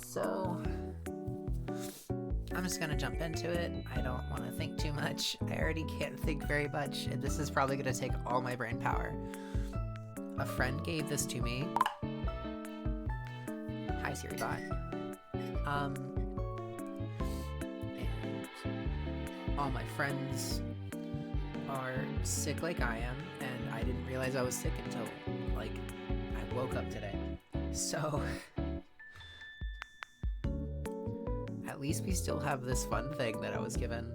So I'm just gonna jump into it. I don't want to think too much. I already can't think very much, and this is probably gonna take all my brain power. A friend gave this to me. Hi Siri bot. And all my friends are sick like I am, and I didn't realize I was sick until like I woke up today. So at least we still have this fun thing that I was given,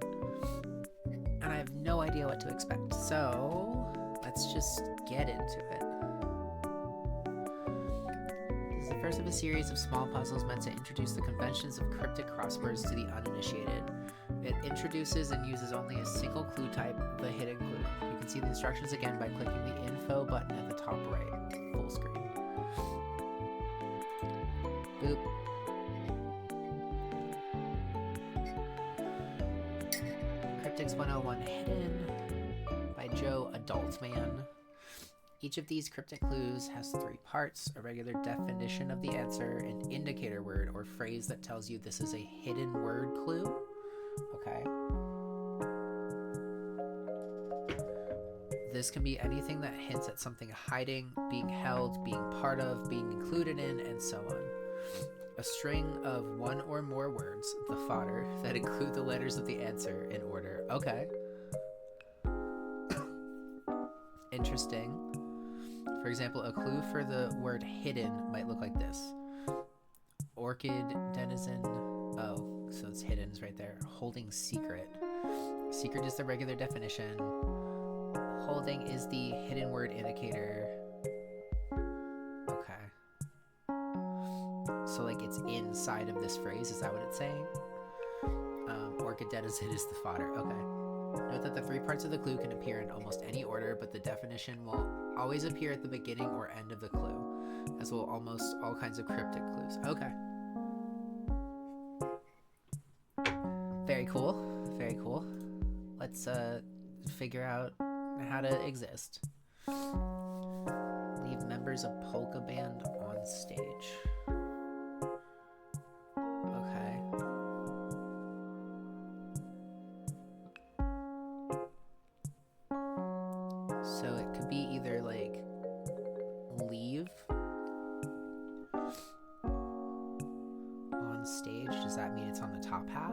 and I have no idea what to expect. So let's just get into it. This is the first of a series of small puzzles meant to introduce the conventions of cryptic crosswords to the uninitiated. It introduces and uses only a single clue type, the hidden clue. You can see the instructions again by clicking the info button at the top right, full screen. Boop. Cryptics 101 Hidden by Joe Adultman. Each of these cryptic clues has 3 parts: a regular definition of the answer, an indicator word or phrase that tells you this is a hidden word clue. Okay. This can be anything that hints at something hiding, being held, being part of, being included in, and so on. A string of 1 or more words, the fodder, that include the letters of the answer in order. Okay. Interesting. For example, a clue for the word hidden might look like this. Orchid, denizen, oh, so it's hidden is right there. Holding secret. Secret is the regular definition. Holding is the hidden word indicator. Okay. So like it's inside of this phrase, is that what it's saying? Orchid denizen is the fodder. Okay. Note that the 3 parts of the clue can appear in almost any order, but the definition will always appear at the beginning or end of the clue, as will almost all kinds of cryptic clues. Okay. Very cool. Very cool. Let's figure out how to exist. Leave members of polka band on stage. Okay. So it could be either like leave on stage. Does that mean it's on the top half?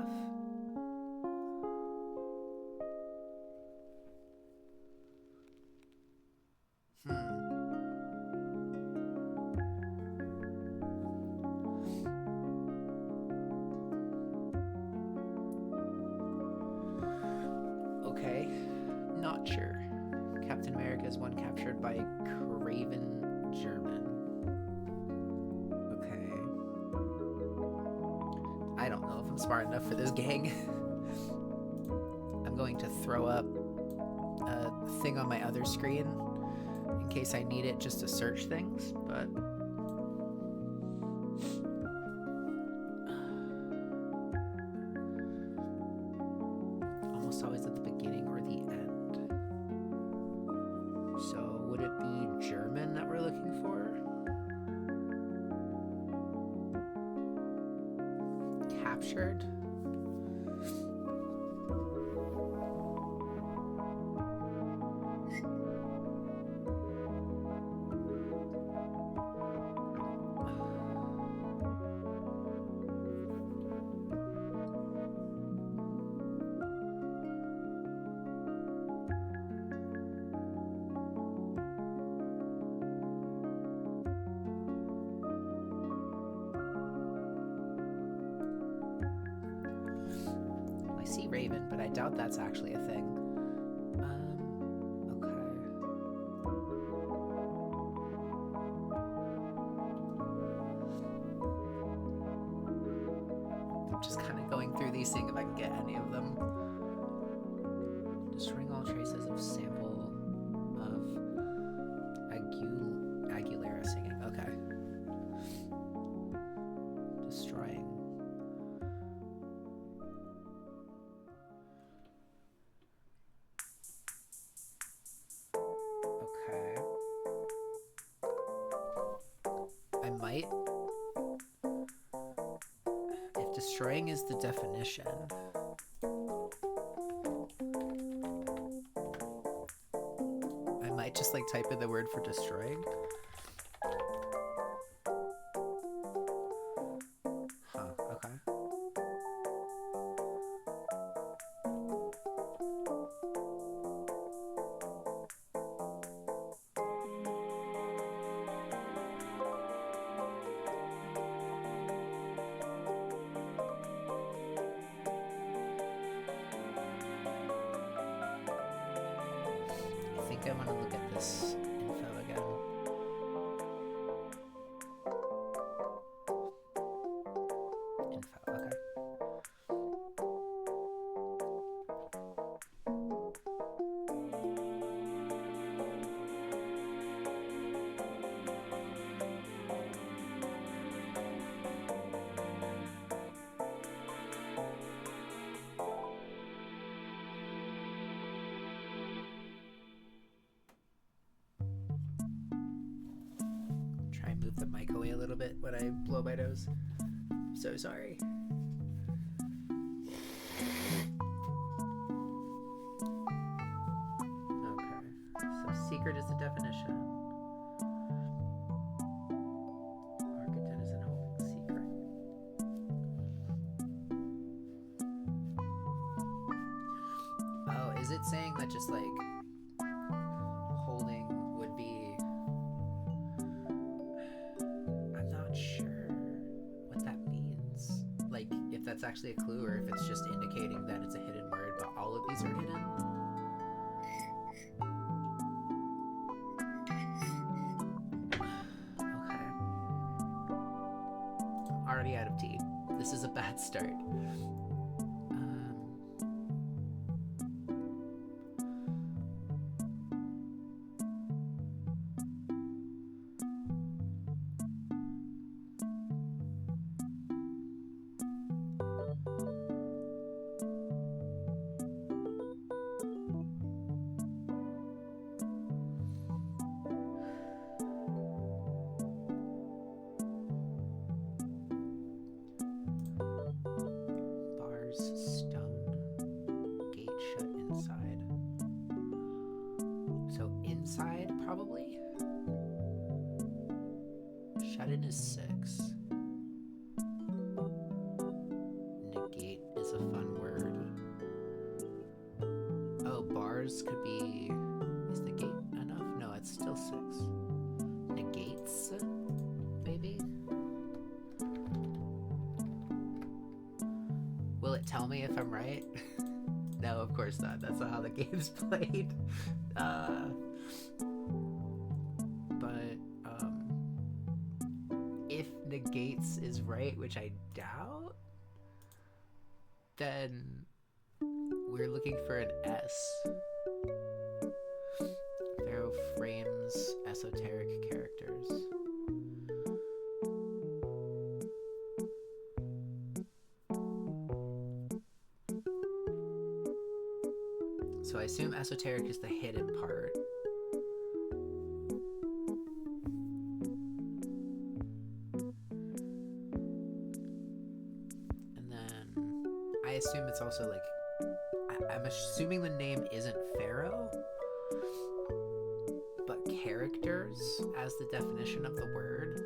Okay, not sure. Captain America is one captured by Craven German. Okay. I don't know if I'm smart enough for this gang. I'm going to throw up a thing on my other screen in case I need it just to search things, but almost always at the beginning or the end. So would it be German that we're looking for? Captured? I see Raven, but I doubt that's actually a thing. Okay. I'm just kind of going through these, seeing if I can get any of them. Destroying all traces of sample of Aguilera singing. Okay. Destroying. Destroying is the definition. I might just like type in the word for destroying. Huh, okay. I think I want to look at this info again. Info, okay. Try and move the mic away a little bit when I blow my nose. So sorry. Okay, so secret is the definition. Market denizen holding secret. Oh, is it saying that just like holding would be... I'm not sure what that means. Like, if that's actually a clue or if it's just indicating that it's a hidden word, but all of these are hidden. Okay. Already out of tea. This is a bad start. Probably. Shut in is 6. Negate is a fun word. Oh, bars could be... Is the gate enough? No, it's still 6. Negates, maybe? Will it tell me if I'm right? No, of course not. That's not how the game's played. If negates is right, which I doubt, then we're looking for an S. Pharaoh frames esoteric characters. So I assume esoteric is the hidden part. I assume it's also like, I'm assuming the name isn't Pharaoh, but characters as the definition of the word.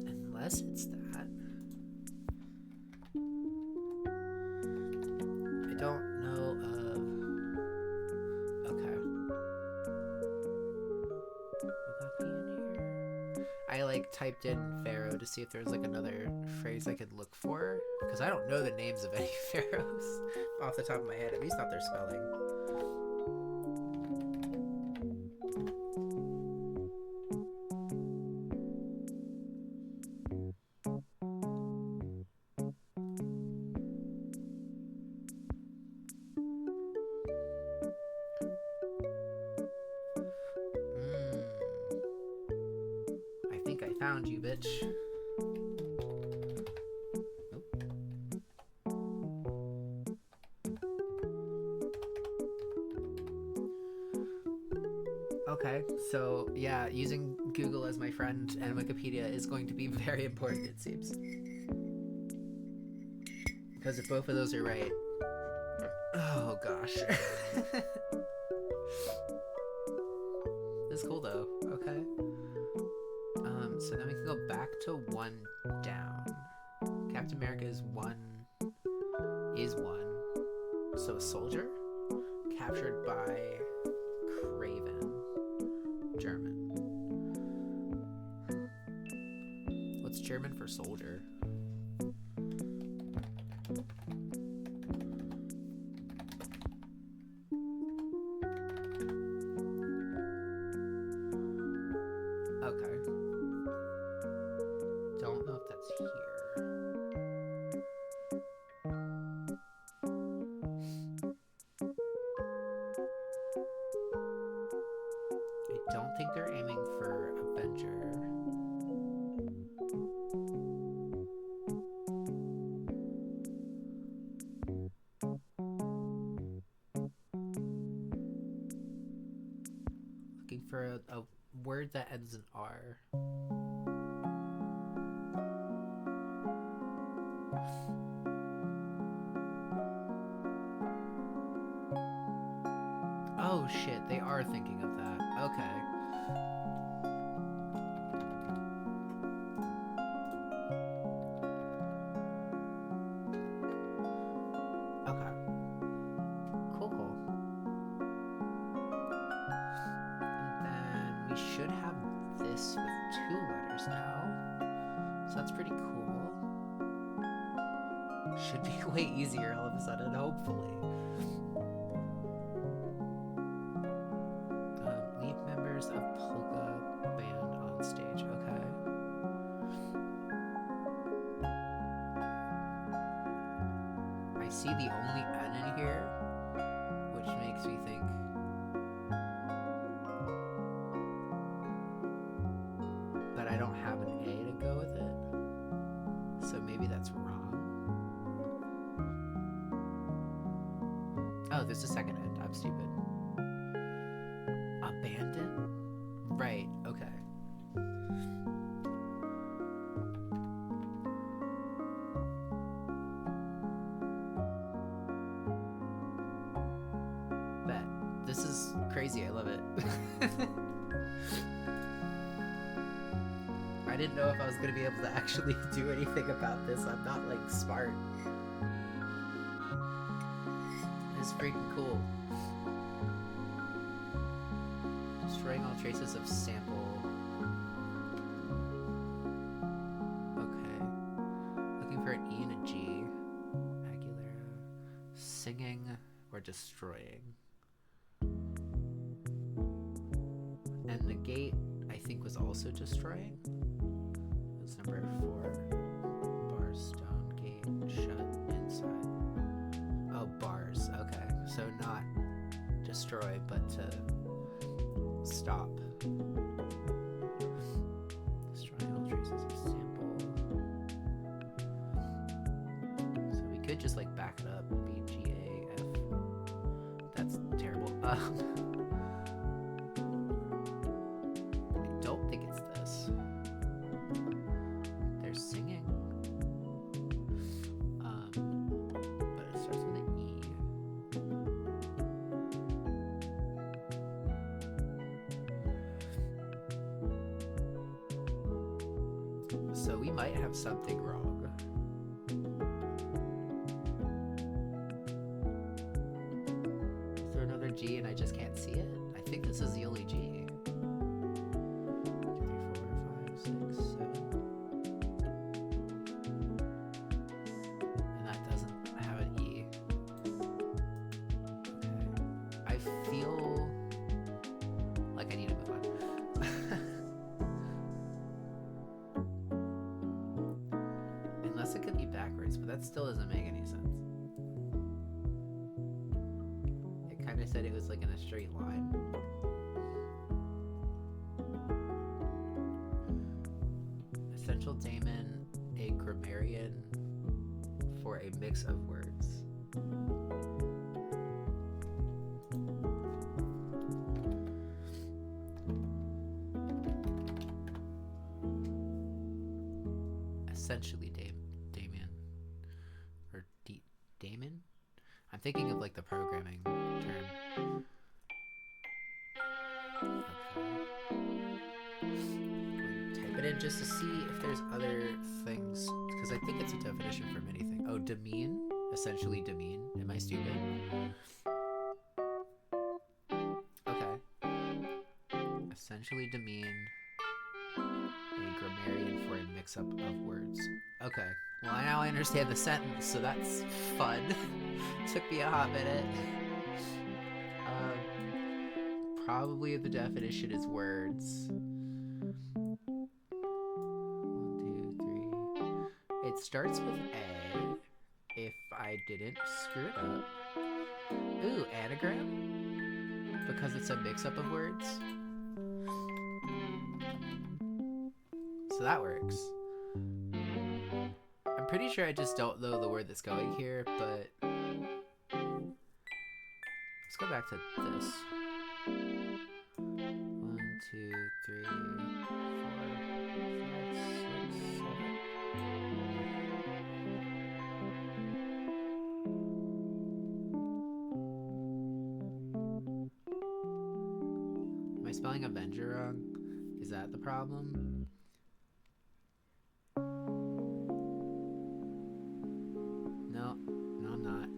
Unless it's that. I don't know of... Okay. Will that be in here? I like typed in Pharaoh to see if there's like another phrase I could look for, because I don't know the names of any pharaohs off the top of my head, at least not their spelling. I Found you, bitch. Okay, so yeah, using Google as my friend and Wikipedia is going to be very important, it seems. Because if both of those are right... Oh, gosh. It's cool, though. Okay. So then we can go back to 1 down. Captain America is 1. So a soldier? Captured by Craven. German. What's German for soldier? Okay. Don't know if that's here. I don't think they're aiming for Avenger. Looking for a word that ends in R. Oh shit, they are thinking of that. Okay. Okay. Cool. And then we should have this with 2 letters now. So that's pretty cool. Should be way easier all of a sudden, hopefully. Lead members of polka band on stage. Okay. I see the only N in here, which makes me think that I don't have an A to go with it. So maybe that's wrong. Oh, there's a second end. I'm stupid. Abandon? Right, okay. Bet. This is crazy. I love it. I didn't know if I was going to be able to actually do anything about this. I'm not, like, smart. It's freaking cool. Destroying all traces of sample. Okay. Looking for an E and a G. Aguilera. Singing or destroying. And the gate, I think, was also destroying. That's number 4. Bar, stone, gate, shut, inside. Oh, bars. Okay. So not destroy, but to stop. Destroying all traces of sample. So we could just like back it up. B, G, A, F. That's terrible. I don't think it's this. They're singing. But it starts with an E. So we might have something wrong. Is there another G and I just can't see it? I think this is the only G. 2, 3, 4, 5, 6, 7. And that doesn't have an E. Okay. I feel like I need to move on. Unless it could be backwards, but that still doesn't make any sense. It kind of said it was like in a straight line. essential daemon, a grammarian for a mix of words. Essentially daemon or daemon. I'm thinking of like the programming term. Type it in just to see if there's other things, because I think it's a definition for many things. Oh, demean, essentially demean. Am I stupid? Okay. Essentially demean, a grammarian for a mix-up of words. Okay. Well, now I understand the sentence, so that's fun. Took me a hot minute. Probably the definition is words. 1, 2, 3. It starts with A, if I didn't screw it up. Ooh, anagram? Because it's a mix-up of words. So that works. I'm pretty sure I just don't know the word that's going here, but let's go back to this. 1, 2, 3, 4, 5, 6, 7. Am I spelling Avenger wrong? Is that the problem? No, I'm not.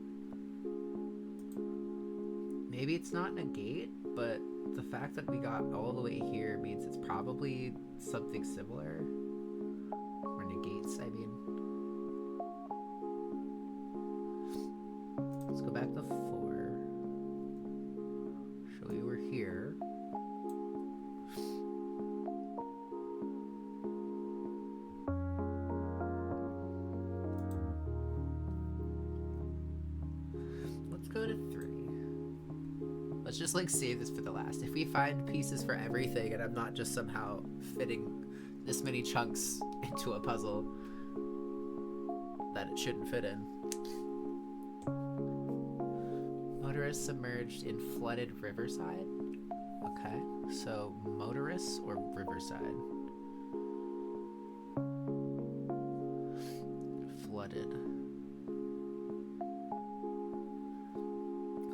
Maybe it's not negate, but the fact that we got all the way here means it's probably something similar. Or negates, I mean. Let's go back to 4. Show you we're here. Let's go to 3. Let's just like save this for the last. If we find pieces for everything and I'm not just somehow fitting this many chunks into a puzzle that it shouldn't fit in. Motorists submerged in flooded riverside. Okay, so motorists or riverside? Flooded.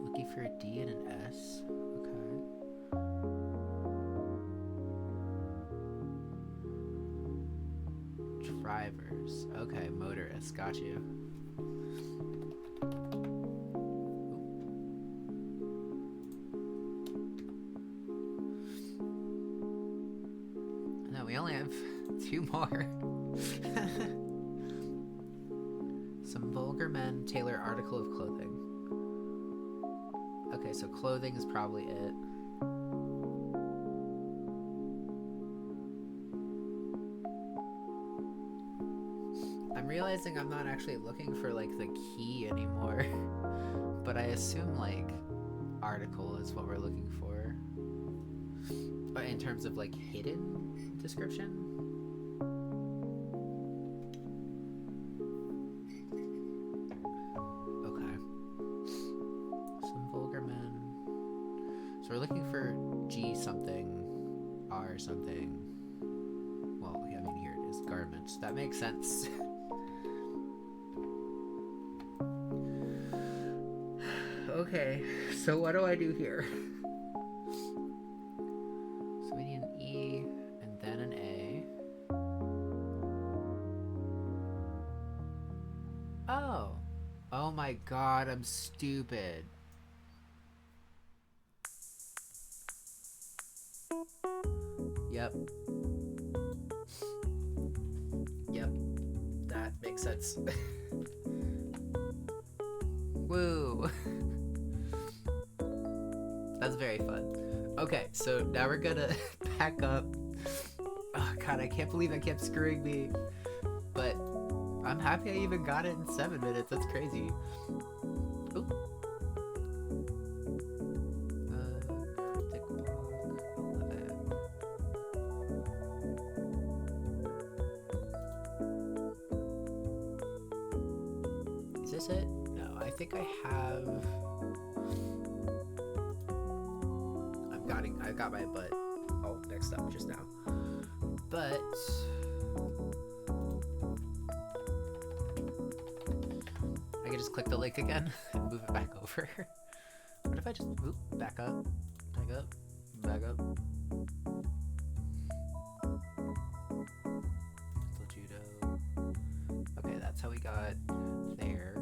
Looking for a D and an S. Okay. Drivers. Okay, motorists. Got you. No, we only have 2 more. Some vulgar men tailor article of clothing. Okay, so clothing is probably it. I'm realizing I'm not actually looking for like the key anymore, but I assume like article is what we're looking for. But in terms of like hidden description. So we're looking for G something, R something. Well, I mean, here it is, garments. That makes sense. Okay, so what do I do here? So we need an E and then an A. Oh. Oh my god, I'm stupid. Yep. That makes sense. Woo. That's very fun. Okay, so now we're gonna pack up. Oh god, I can't believe I kept screwing me. But I'm happy I even got it in 7 minutes. That's crazy. Ooh. Cryptic Crosswords 11. think I have. I got my butt all mixed up just now. But I can just click the link again and move it back over. What if I just back up, back up, back up? Still judo. Okay, that's how we got there.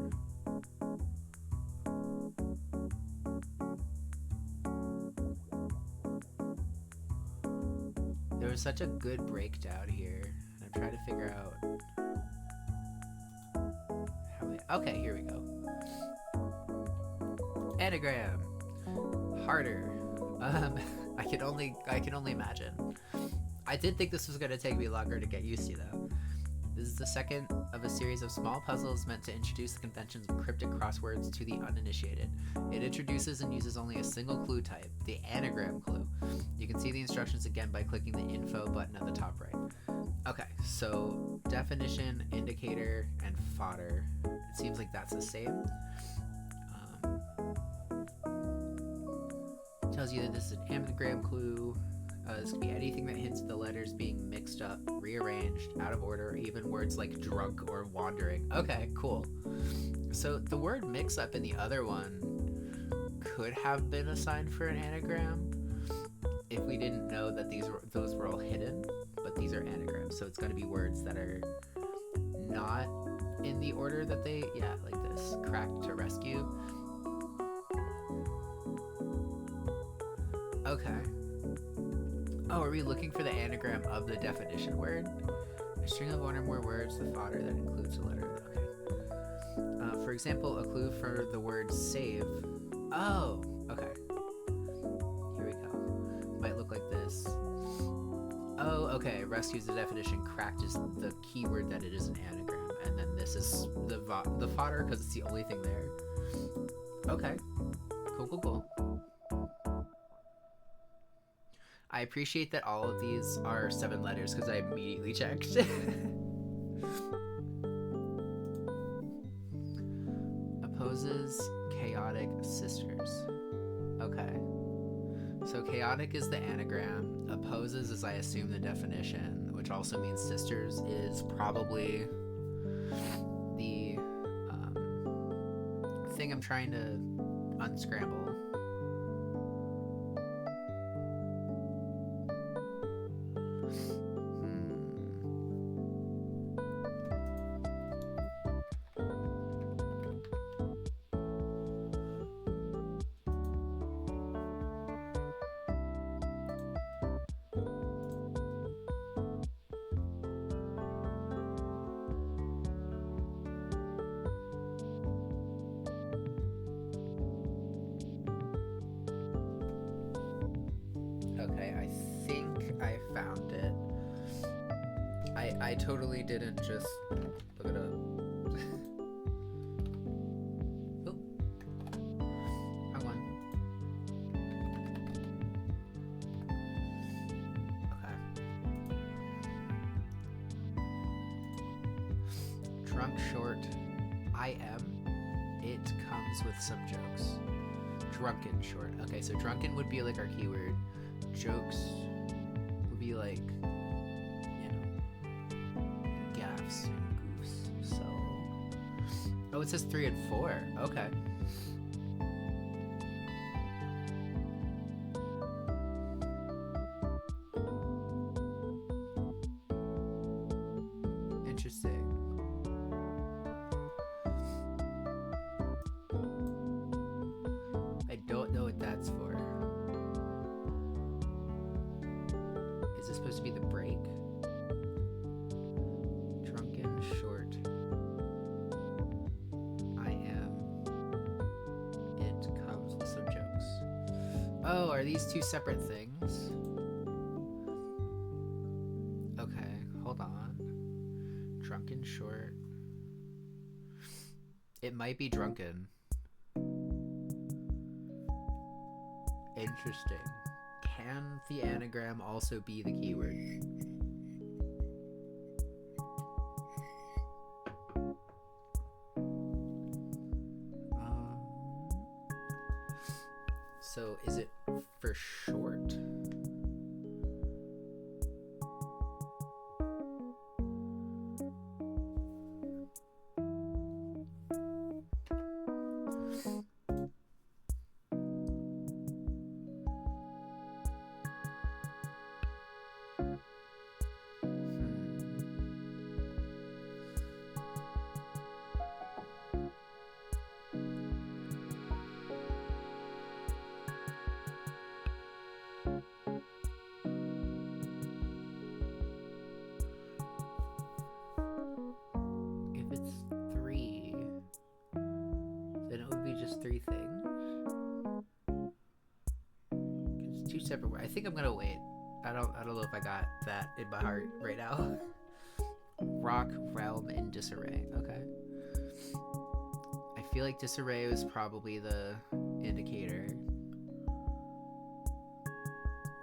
There was such a good breakdown here. I'm trying to figure out how we. Okay, here we go. Anagram. Harder. I can only imagine. I did think this was gonna take me longer to get used to though. This is the second of a series of small puzzles meant to introduce the conventions of cryptic crosswords to the uninitiated. It introduces and uses only a single clue type, the anagram clue. You can see the instructions again by clicking the info button at the top right. Okay, so definition, indicator, and fodder. It seems like that's the same. Tells you that this is an anagram clue. This could be anything that hints at the letters being mixed up, rearranged, out of order, or even words like drunk or wandering. Okay, cool. So the word mix up in the other one could have been assigned for an anagram if we didn't know that those were all hidden, but these are anagrams. So it's going to be words that are not in the order that they, like this, cracked to rescue. Okay. Oh, are we looking for the anagram of the definition word? A string of one or more words, the fodder that includes a letter. Okay. For example, a clue for the word save. Oh, okay. Here we go. Might look like this. Oh, okay. Rescues the definition. Cracked is the keyword that it is an anagram. And then this is the fodder because it's the only thing there. Okay. Cool, cool, cool. I appreciate that all of these are 7 letters because I immediately checked. Opposes chaotic sisters. Okay. So chaotic is the anagram. Opposes is, I assume, the definition, which also means sisters is probably the thing I'm trying to unscramble. Okay, I think I found it. I totally didn't just look it up. Oh. Wrong one. Okay. Drunk short. I am. It comes with some jokes. Drunken short. Okay, so drunken would be like our keyword. Jokes would be like, gaffes and goofs. So, oh, it says 3 and 4. Okay. Interesting. I don't know what that's for. Is this supposed to be the break? Drunken short. I am. It comes with some jokes. Oh, are these 2 separate things? Okay, hold on. Drunken short. It might be drunken. Interesting. Can the anagram also be the keyword? So is it for short? If it's 3, then it would be just 3 things. It's 2 separate words. I think I'm gonna wait. I don't know if I got that in my heart right now. Rock, realm, and disarray. Okay. I feel like disarray was probably the indicator.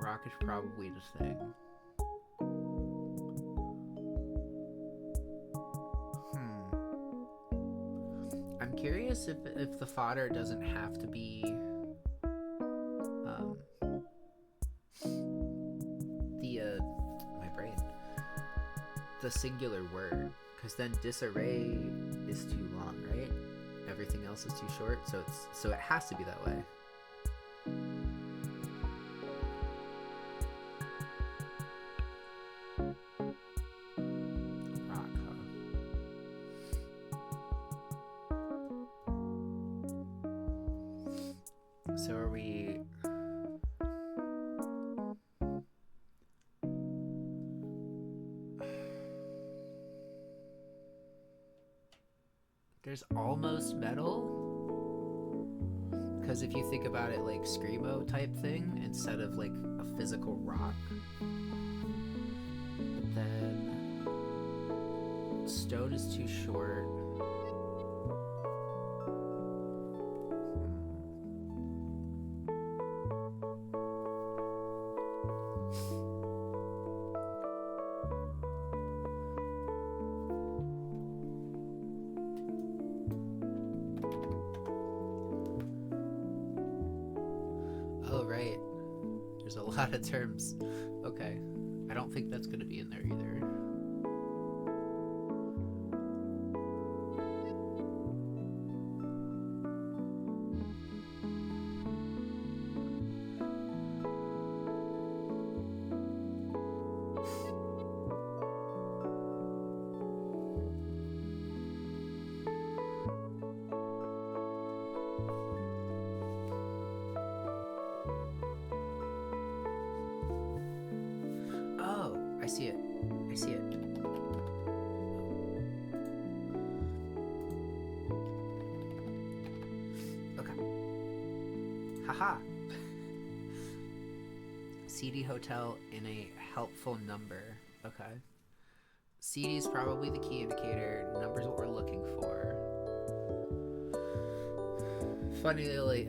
Rock is probably the thing. I'm curious if the fodder doesn't have to be the singular word, because then disarray is too long, right? Everything else is too short, so it has to be that way. Rock, huh? So are we? There's almost metal, because if you think about it like screamo type thing instead of like a physical rock. But then stone is too short. Oh, right. There's a lot of terms. Okay. I don't think that's going to be in there either. I see it. I see it. Okay. Haha. CD hotel in a helpful number. Okay. CD is probably the key indicator. Number's what we're looking for. Funnily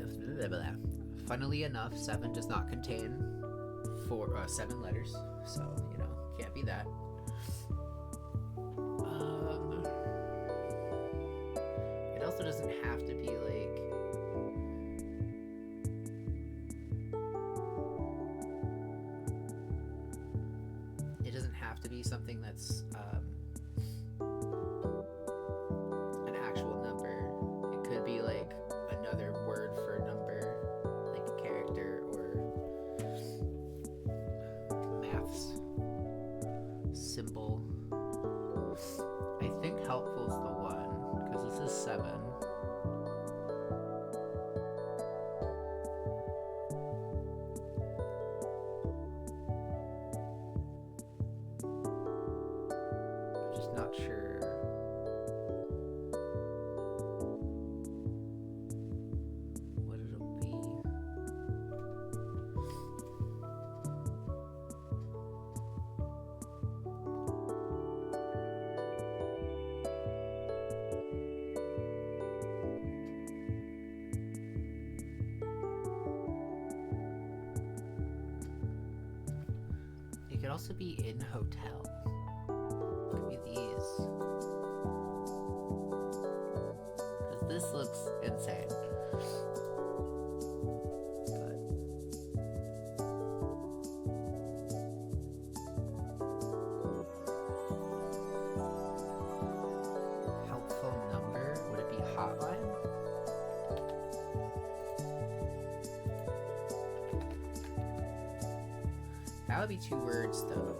enough, 7 does not contain 7 letters, so you know, can't be that. It also doesn't have to be like something that's an actual number. It could be like another word for number, like a character or maths symbol. I think helpful is the 1 because this is 7. Not sure what it'll be. It could also be in hotel. This looks insane. But That would be 2 words, though.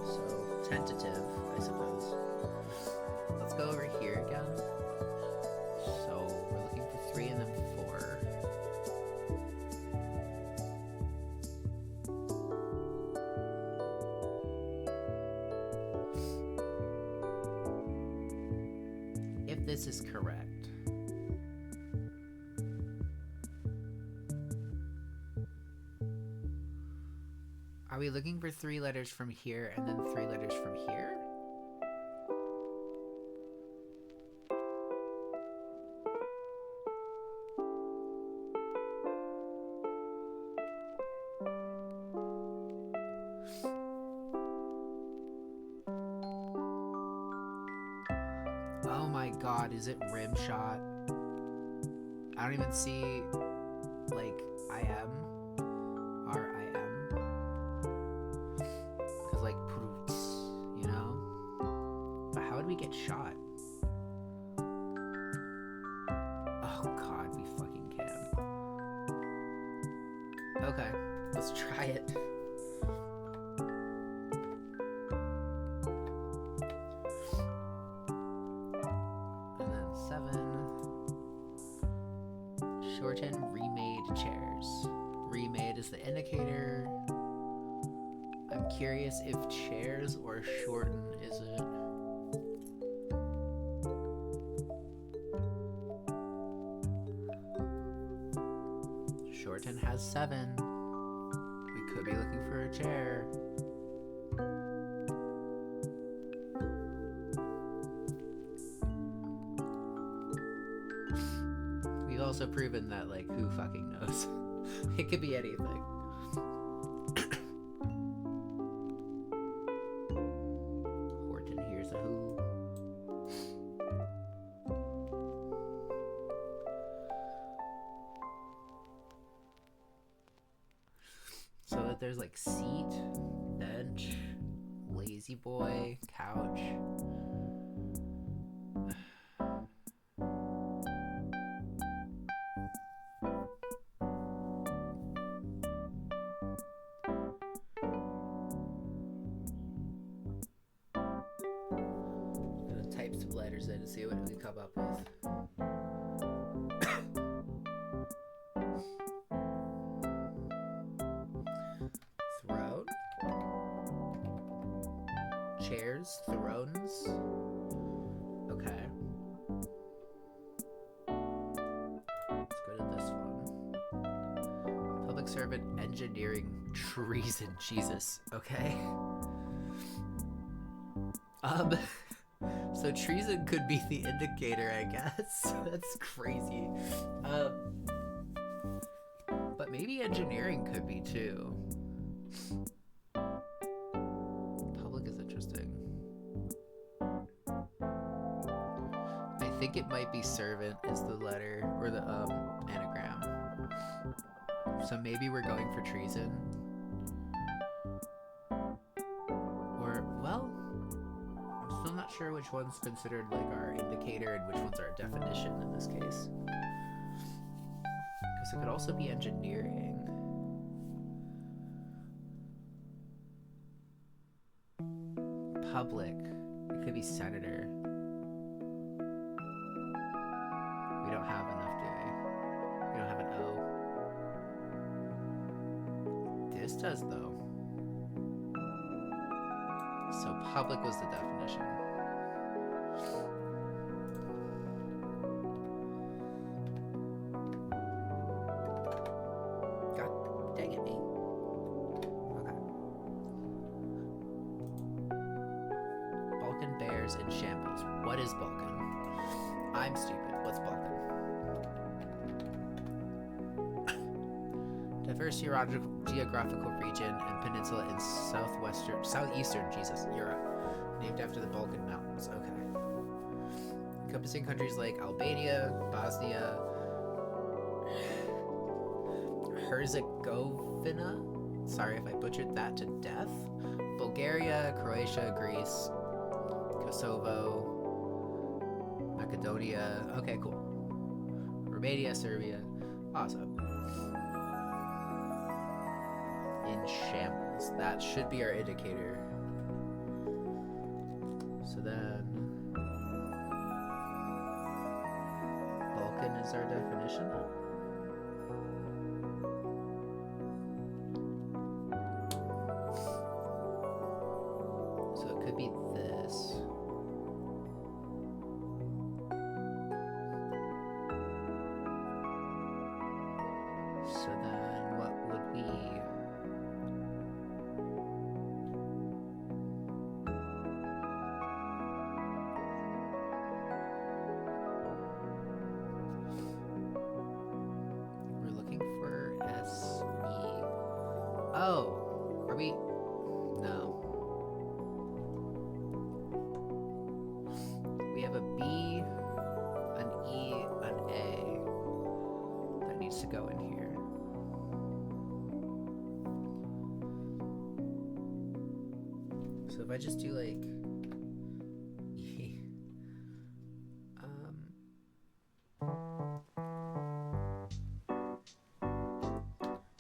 So, tentative, I suppose. Let's go over here again. So, we're looking for 3 and then 4. If this is correct. Are we looking for 3 letters from here and then 3 letters from here? Oh my god, is it rim shot? I don't even see, like, I am. We get shot. Oh god, we fucking can. Okay, let's try it. And then 7. Shorten remade chairs. Remade is the indicator. I'm curious if chairs or shorten is it. Shorten has 7. We could be looking for a chair. We've also proven that, like, who fucking knows? It could be anything. Horton here's a who. So that there's like seat, bench, lazy boy, couch. I'm gonna type some letters in and see what we come up with. Chairs, thrones. Okay. Let's go to this one. Public servant, engineering, treason. Jesus. Okay. So treason could be the indicator, I guess. That's crazy. But maybe engineering could be too. I think it might be servant is the letter or the anagram. So maybe we're going for treason. Or, well, I'm still not sure which one's considered like our indicator and which one's our definition in this case. Because it could also be engineering. Public. It could be senator. We don't have enough, do we? We don't have an O. This does, though. So public was the definition. God dang it, me. Okay. Balkan bears in shambles. What is Balkan? I'm stupid. What's Balkan? Diverse geographical region and peninsula in southeastern Europe, named after the Balkan Mountains. Okay. Encompassing countries like Albania, Bosnia, Herzegovina. Sorry if I butchered that to death. Bulgaria, Croatia, Greece, Kosovo, Macedonia. Okay, cool. Romania, Serbia. Awesome. in shambles. That should be our indicator. So then, Balkan is our definition. So it could be this. So then what would we... We're looking for S-E. Oh, are we... No. We have a B, an E, an A that needs to go in here. So if I just do like E,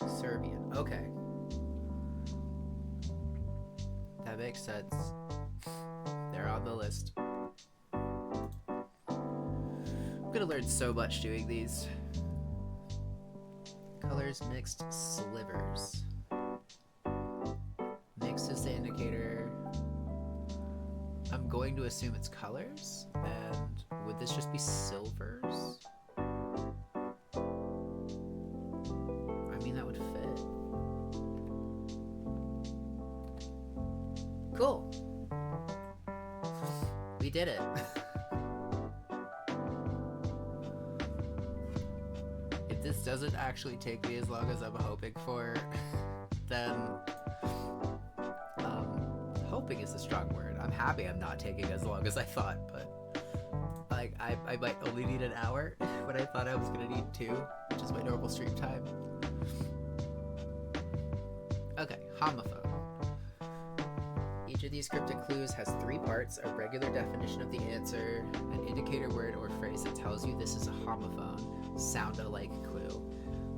Serbian. Okay, that makes sense. They're on the list. I'm gonna learn so much doing these. Colors mixed slivers. Mixed is the indicator. I'm going to assume it's colors, and would this just be silvers? I mean, that would fit. Cool. We did it. If this doesn't actually take me as long as I'm hoping for, then hoping is a strong word. I'm happy I'm not taking as long as I thought, but like I might only need an hour when I thought I was gonna need 2, which is my normal stream time. Okay, homophone. Each of these cryptic clues has 3 parts: a regular definition of the answer, an indicator word or phrase that tells you this is a homophone, sound-alike clue.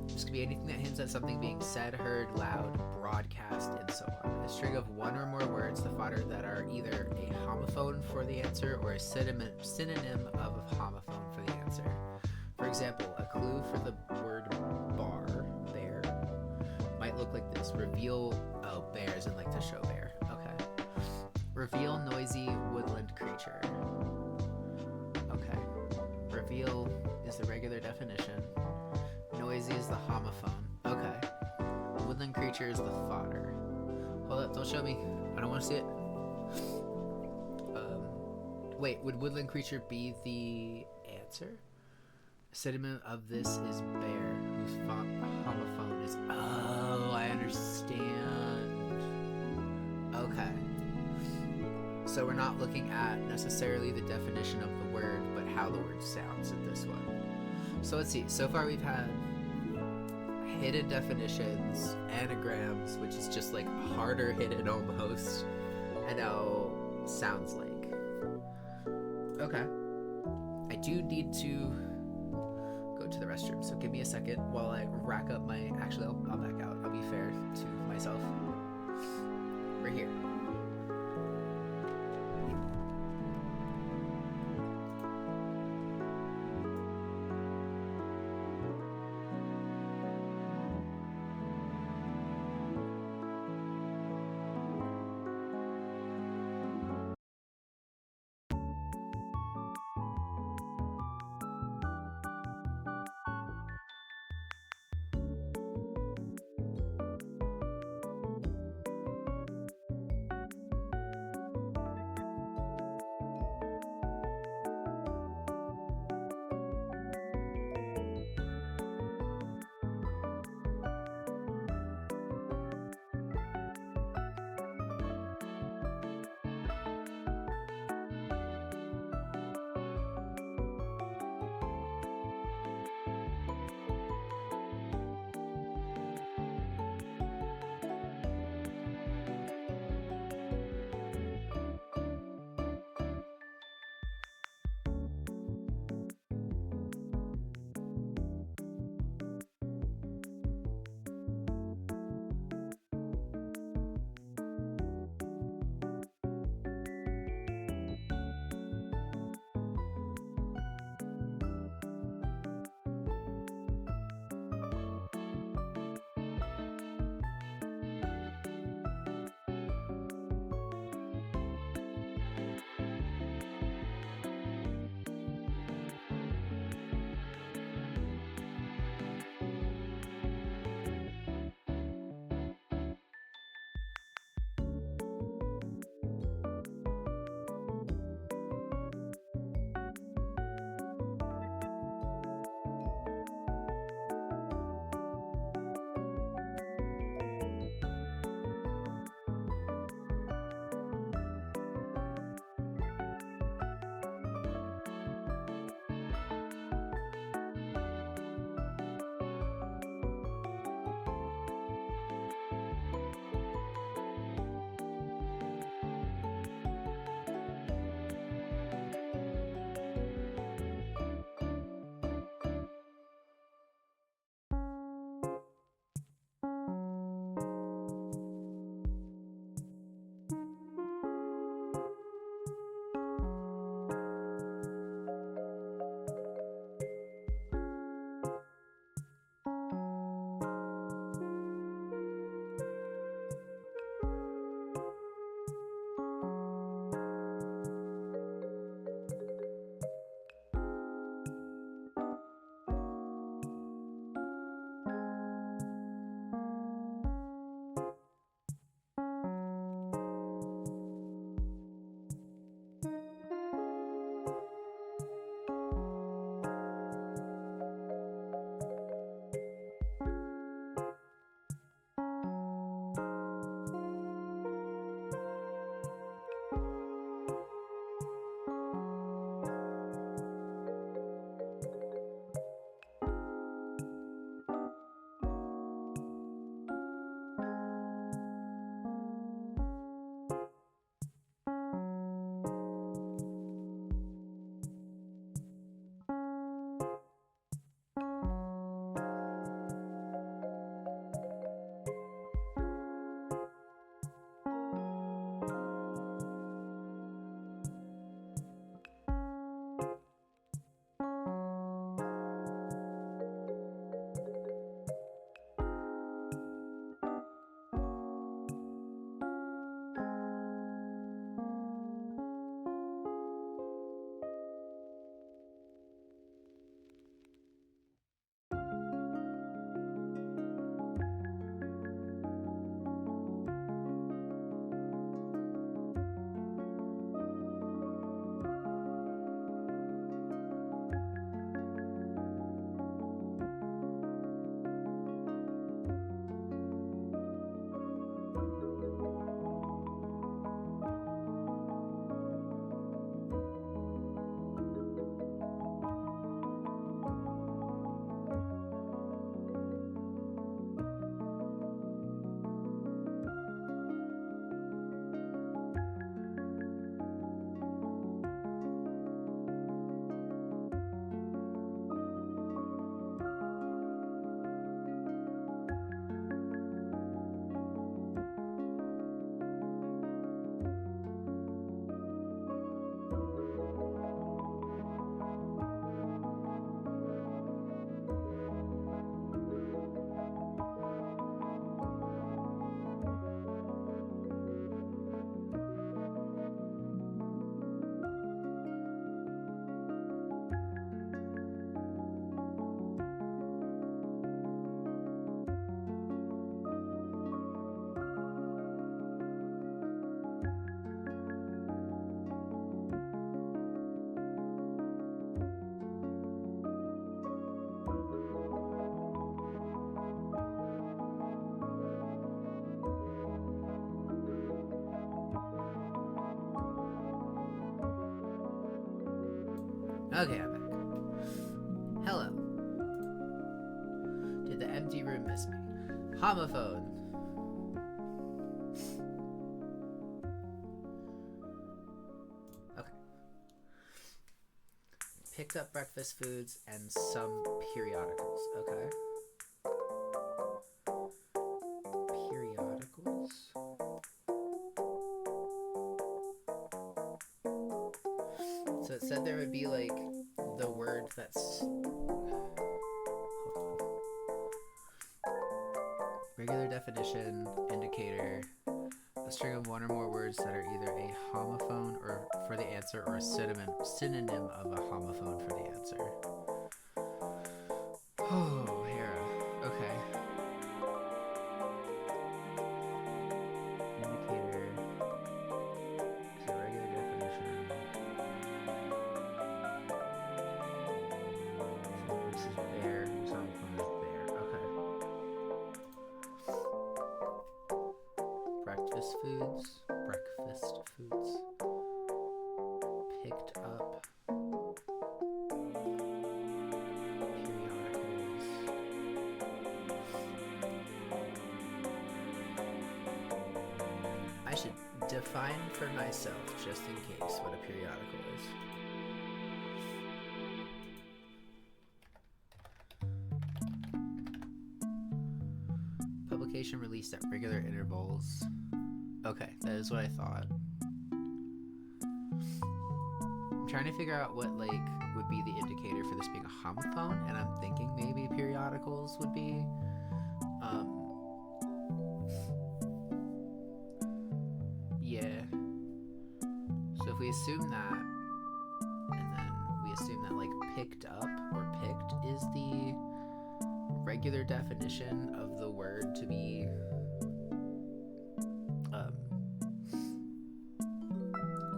This could be anything that hints at something being said, heard, loud, broadcast, and so on. A string of 1 or more words, the fodder, that are either a homophone for the answer or a synonym of a homophone for the answer. For example, a clue for the word bar, bear, might look like this. Reveal, oh, bear as in like to show bear. Okay. Reveal noisy woodland creature. Okay. Reveal is the regular definition. Noisy is the homophone. Okay. Woodland creature is the fodder. Hold up, don't show me. I don't want to see it. Wait, would woodland creature be the answer? A synonym of this is bear, whose homophone is... Oh, I understand. Okay. So we're not looking at necessarily the definition of the word, but how the word sounds in this one. So let's see. So far we've had hidden definitions, anagrams, which is just like harder hidden almost, and now sounds like. Okay. I do need to go to the restroom, so give me a second while I rack up my... Actually, I'll back out. I'll be fair to myself. We're here. Okay, I'm back. Hello. Did the empty room miss me? Homophone. Okay. Picked up breakfast foods and some periodicals. Okay. Periodicals. So it said there would be like the word that's... Hold on. Regular definition, indicator, a string of one or more words that are either a homophone or for the answer or a synonym of a homophone for the answer. Oh, Hera. Okay. Indicator is a regular definition. So this is bear. This homophone is bear. Okay. Breakfast foods. Picked up. Periodicals. I should define for myself, just in case, what a periodical is. Publication released at regular intervals. Okay, that is what I thought. I'm trying to figure out what like would be the indicator for this being a homophone, and I'm thinking maybe periodicals would be. Yeah. So if we assume that, and then we assume that like picked up or picked is the regular definition of the word to be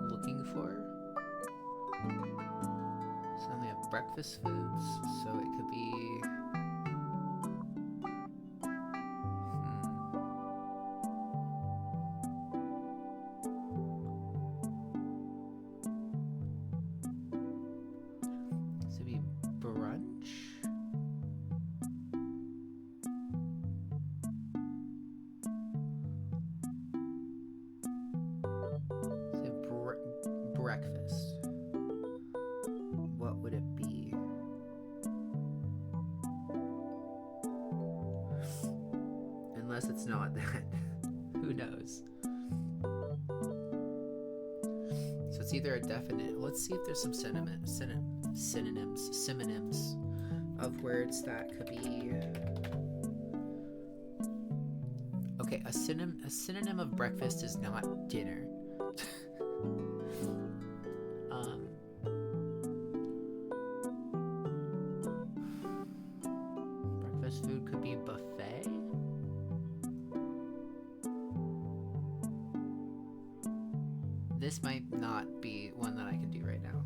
looking for. So then we have breakfast foods, so it could be so it'd be brunch. Breakfast. What would it be? Unless it's not that. Who knows? So it's either a definite. Let's see if there's some synonyms of words that could be. Okay, a synonym of breakfast is not dinner. Breakfast food could be buffet. This might not be one that I can do right now.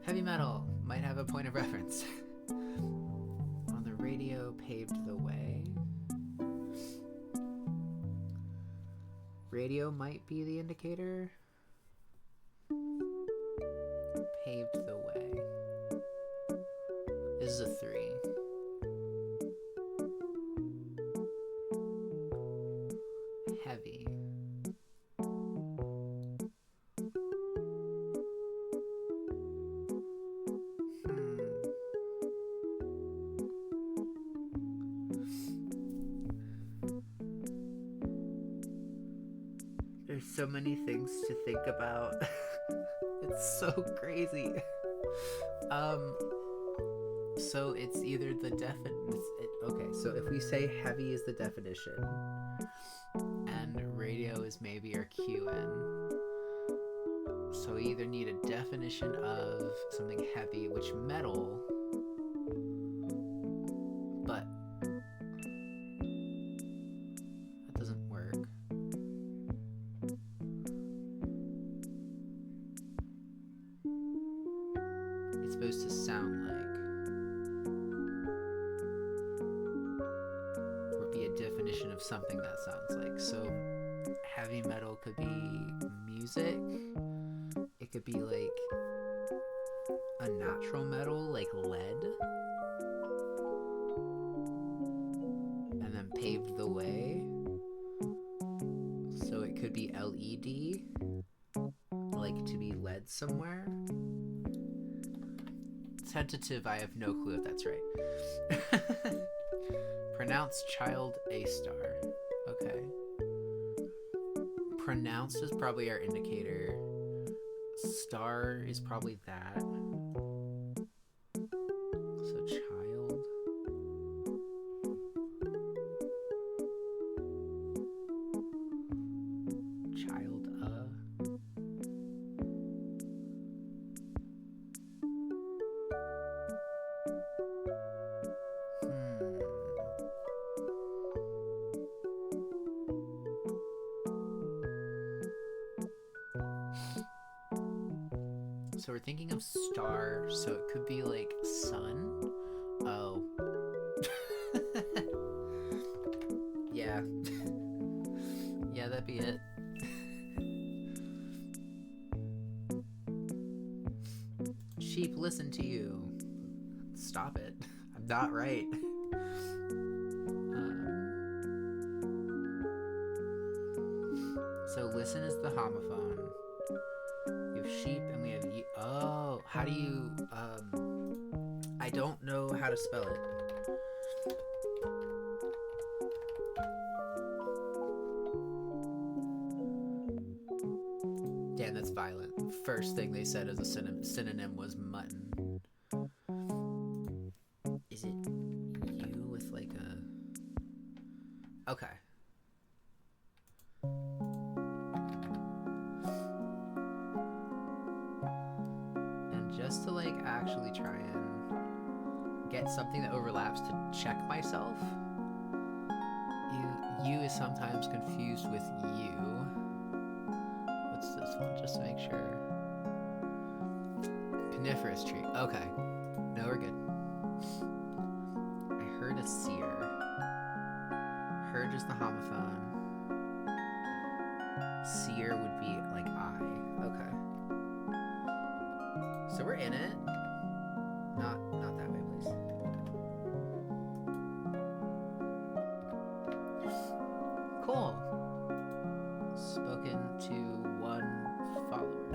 Heavy metal might have a point of reference. On the radio paved the way. Radio might be the indicator. Paved the way. This is a 3. Heavy. There's so many things to think about. It's so crazy. So it's either the okay, so if we say heavy is the definition and radio is maybe our QN, so we either need a definition of something heavy, which metal, but that doesn't work. It's supposed to sound like, or be a definition of something that sounds like. So heavy metal could be music. It could be like a a natural metal like lead, and then paved the way. So it could be LED, like to be led somewhere. Tentative, I have no clue if that's right. Pronounced child A star. Okay. Pronounced is probably our indicator. Star is probably that. So child. Child So we're thinking of star, so it could be like sun. Oh. Yeah. Yeah, that'd be it. Sheep, listen to you. Stop it. I'm not right. So listen is the homophone. We have sheep and we have oh, how do you I don't know how to spell it. Damn, that's violent. First thing they said as a synonym was mutton. Is it you with like a... Okay. And just to like actually try and get something that overlaps to check myself, you is sometimes confused with you. What's this one? Just to make sure. Coniferous tree. Okay. No, we're good. I heard a seer. Heard is the homophone. Seer would be like I. Okay. So we're in it. Not that way, please. Cool. Spoken to one follower.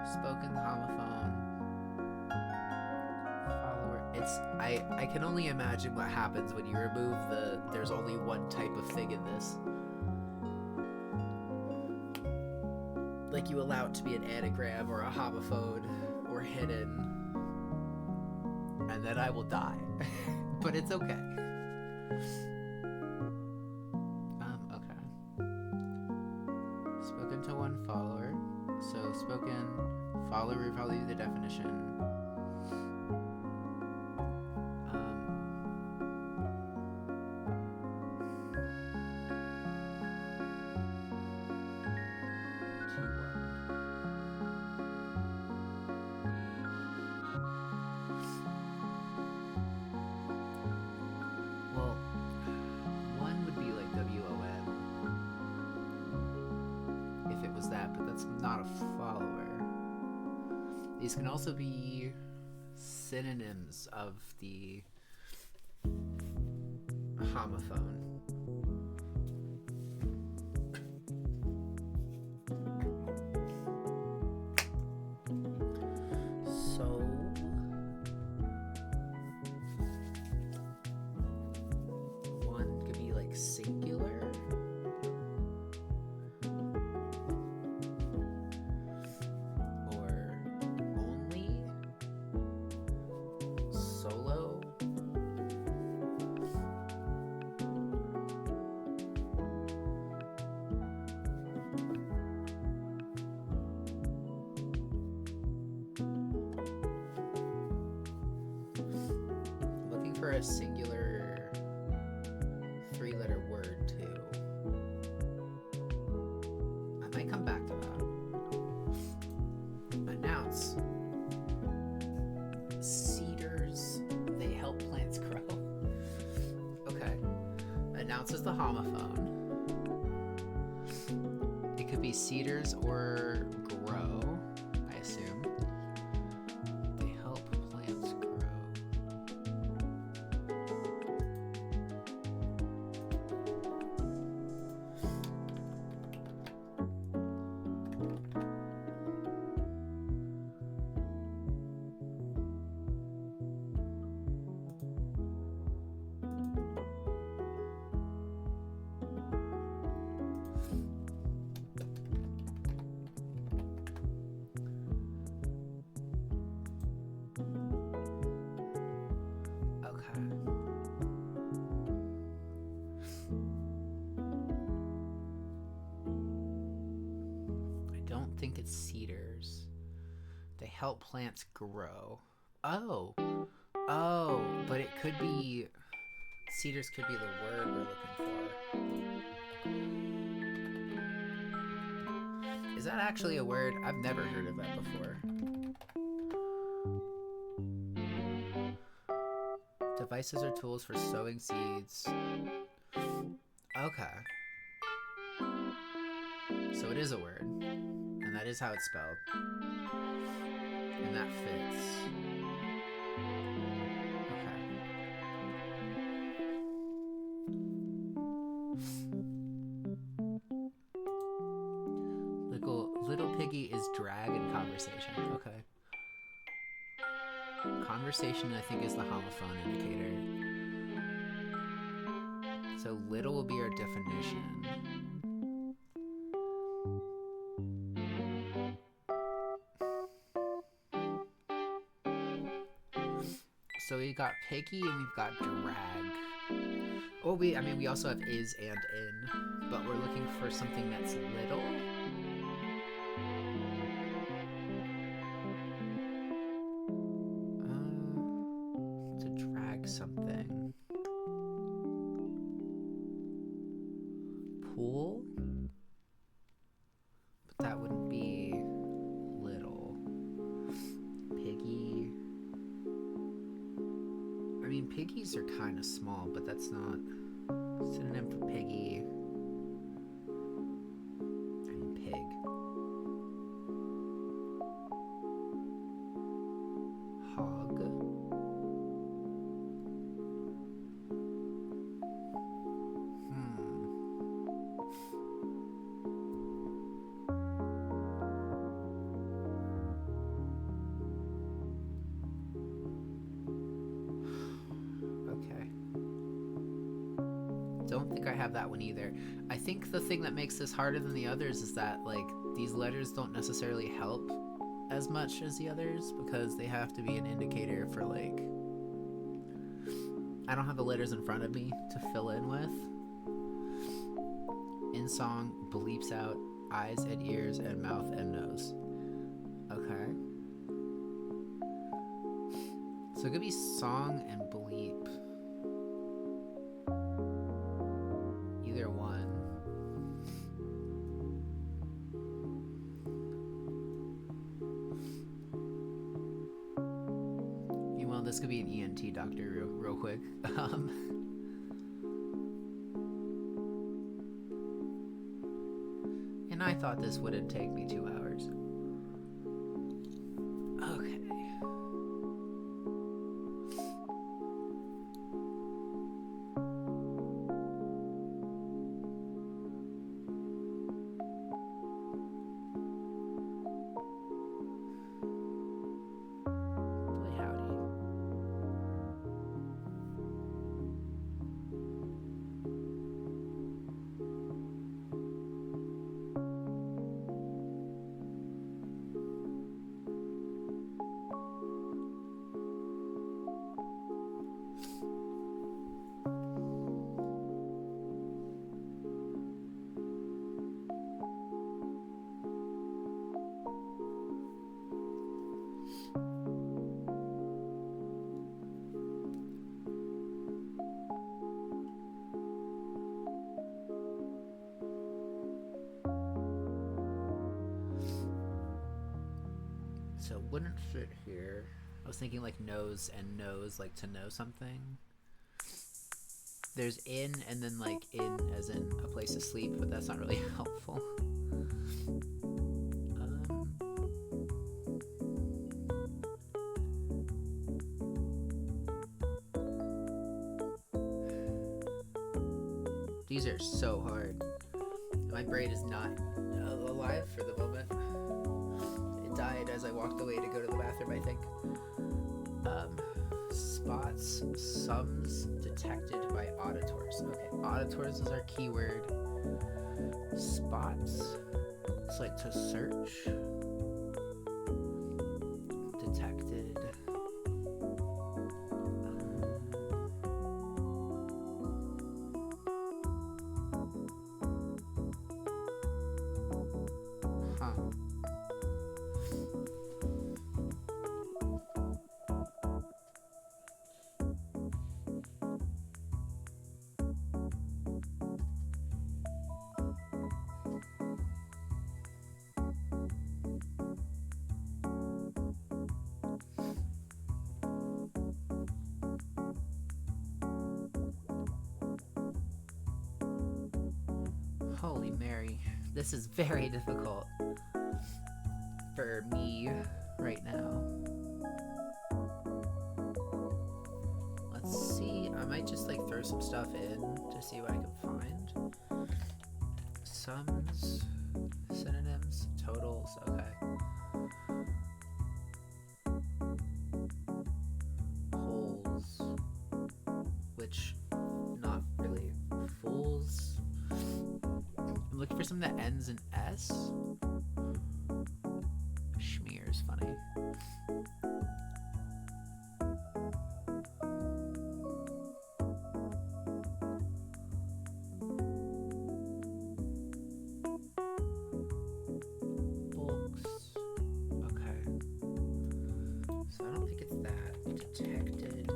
Spoken homophone. Follower. It's I can only imagine what happens when you remove there's only one type of thing in this. Like you allow it to be an anagram or a homophone or hidden. And then I will die. But it's okay. Okay. Spoken to one follower. So spoken, follower would probably be the definition. Well, one would be like WOM if it was that, but that's not a follower. These can also be synonyms of the homophone. So one could be like singular. Or only. Solo. Looking for a singular 3-letter word too. I might come back to that. Announce. Cedars, they help plants grow. Okay. Announce is the homophone. It could be cedars or grow, I assume. They cedars. They help plants grow. Oh, but it could be, cedars could be the word we're looking for. Is that actually a word? I've never heard of that before. Devices or tools for sowing seeds. Okay. So it is a word, and that is how it's spelled. And that fits. Okay. Little piggy is drag in conversation. Okay. Conversation, I think, is the homophone indicator. So little will be our definition. So we got piggy and we've got drag. Oh, we also have is and in, but we're looking for something that's little. To drag something. Pool? But that wouldn't be little. Piggy. I mean, piggies are kind of small, but that's not synonym for piggy. I mean, pig. Hog. Don't think I have that one either. I think the thing that makes this harder than the others is that, like, these letters don't necessarily help as much as the others because they have to be an indicator for, like, I don't have the letters in front of me to fill in with. In song, bleeps out eyes and ears and mouth and nose. Okay. So it could be song and bleep. Either one. Meanwhile, this could be an ENT doctor real quick. And I thought this wouldn't take me 2 hours. Okay. So it wouldn't fit here. I was thinking like nose and nose, like to know something. There's in and then like in as in a place to sleep, but that's not really helpful. These are so hard. My brain is not alive for the moment. It died as I walked away to go to the bathroom, I think. Spots, sums detected by auditors. Okay, auditors is our keyword. Spots, it's like to search. Detected. Holy Mary. This is very difficult for me right now. Let's see. I might just like throw some stuff in to see what I can find. Sums, synonyms, totals. Okay. Holes, which not really. Fools. I'm looking for something that ends in S. Schmear is funny. Bulks. Okay. So I don't think it's that. Detected.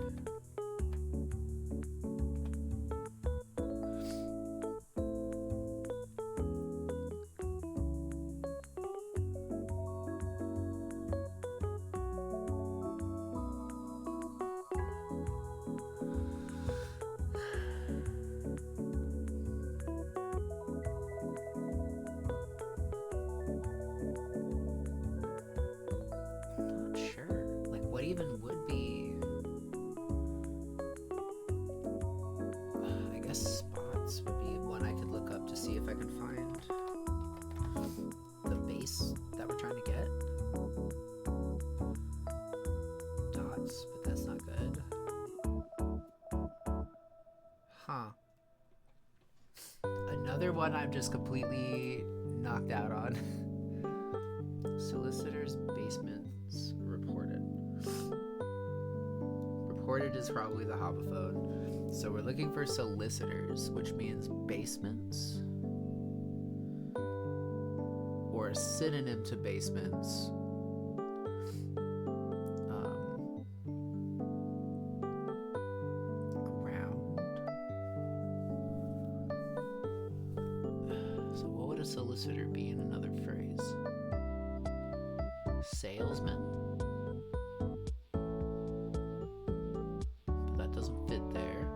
Even would be, I guess spots would be one I could look up to see if I can find the base that we're trying to get. Dots, but that's not good. Huh. Another one I'm just completely knocked out on. Solicitor's basements reported. Reported is probably the homophone. So we're looking for solicitors, which means basements. Or a synonym to basements. Ground. So what would a solicitor be in another phrase? Salesman? Doesn't fit there.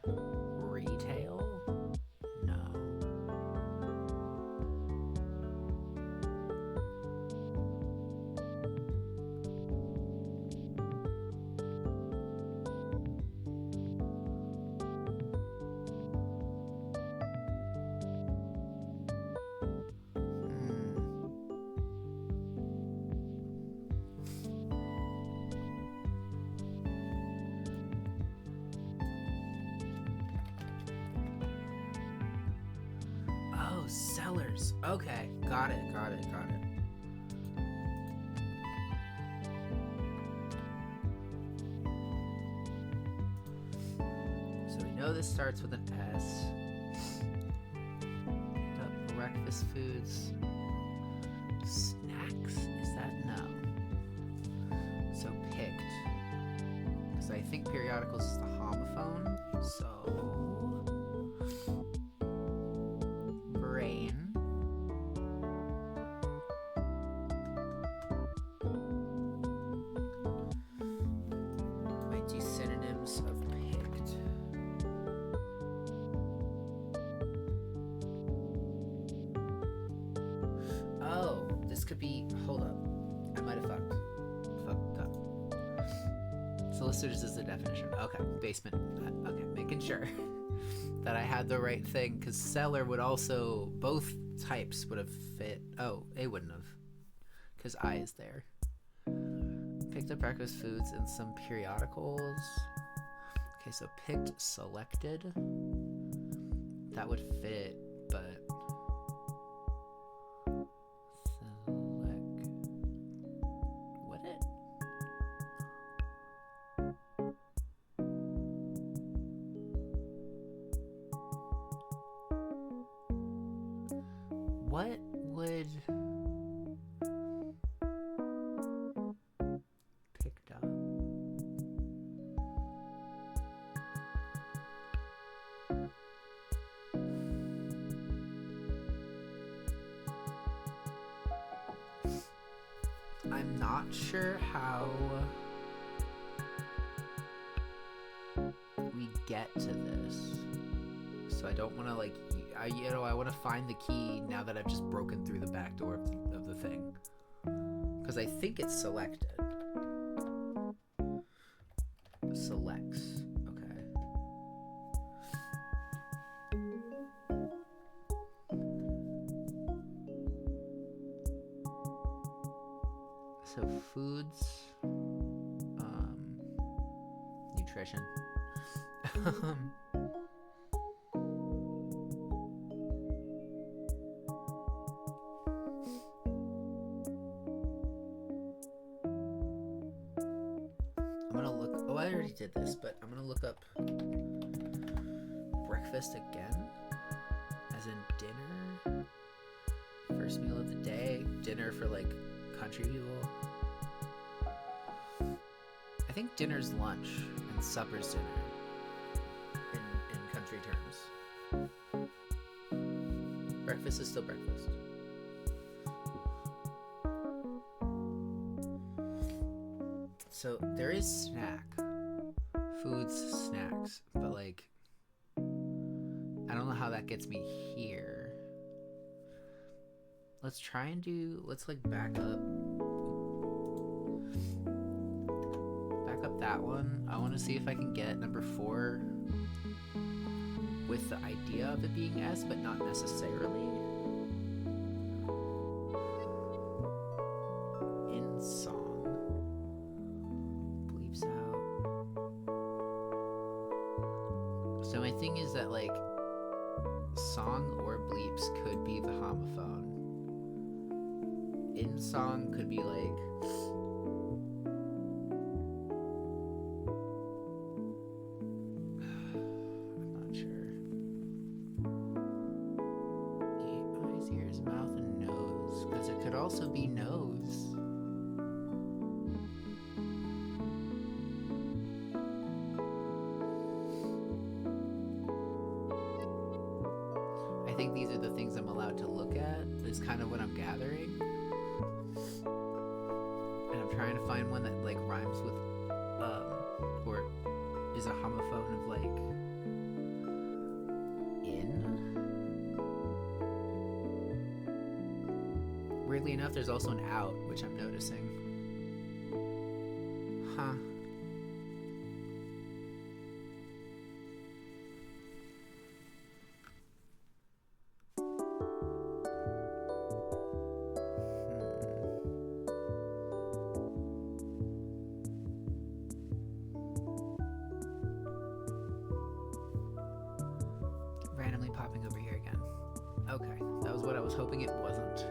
Retail? No. Sellers. Okay, got it. So we know this starts with an S. The breakfast foods. Snacks? Is that no? So picked. Because I think periodicals is the homophone. So could be, hold up, I might have fucked up. Solicitors is the definition. Okay, basement. Okay, making sure that I had the right thing, because seller would also, both types would have fit. Oh, it wouldn't have, because I is there. Picked up breakfast foods and some periodicals. Okay, so picked, selected. That would fit, but what would picked up? I'm not sure how we get to this. So I don't want to like, I want to find the key now that I've just broken through the back door of the thing. Because I think it's selected. Selects. Okay. So foods, nutrition. I'm gonna look. Oh, I already did this, but I'm gonna look up breakfast again, as in dinner. First meal of the day. Dinner for like country people. I think dinner's lunch and supper's dinner in country terms. Breakfast is still breakfast. So there is snack. Foods, snacks. But like, I don't know how that gets me here. Let's try and let's like back up that one. I want to see if I can get number 4 with the idea of it being S, but not necessarily. In song. Bleeps out. So my thing is that like song or bleeps could be the homophone. In song could be like I'm not sure. Eyes, ears, mouth, and nose. Because it could also be nose. I think these are the things I'm allowed to look at. Is kind of what I'm gathering. And I'm trying to find one that like rhymes with or is a homophone of like in. Weirdly enough, there's also an out, which I'm noticing. Huh. Randomly popping over here again. Okay, that was what I was hoping it wasn't.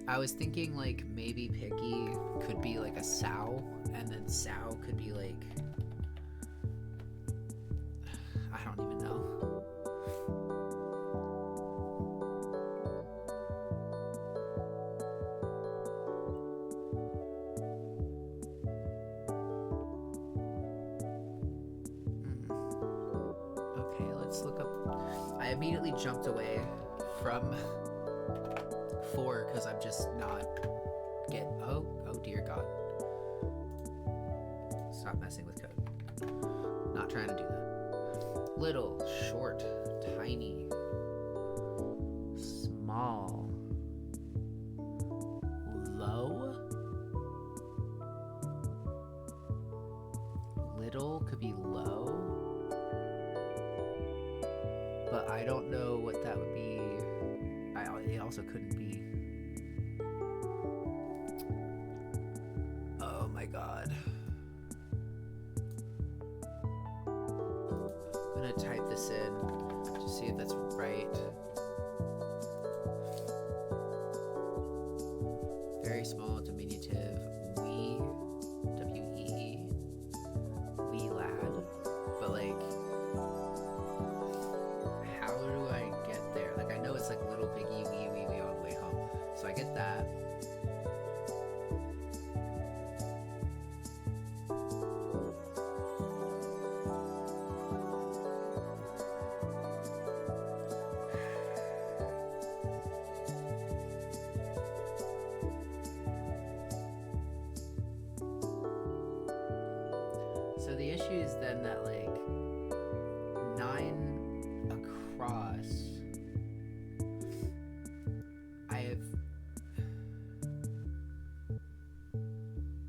I was thinking like maybe picky could be like a sow, and then sow could be like I don't even know. Okay, let's look up. I immediately jumped away from 4 because I'm just not oh dear God. Stop messing with code. Not trying to do that. Little, short, tiny, small, low. Little could be low. But I don't know what that would be. It also couldn't be. Oh my God. I'm gonna type this in to see if that's right. Very small, diminutive, wee, W-E, wee lad. But like, how do I get there? Like, I know it's like little piggy, wee, wee, wee all the way home. So I get that. issue is then that like 9 across. I have.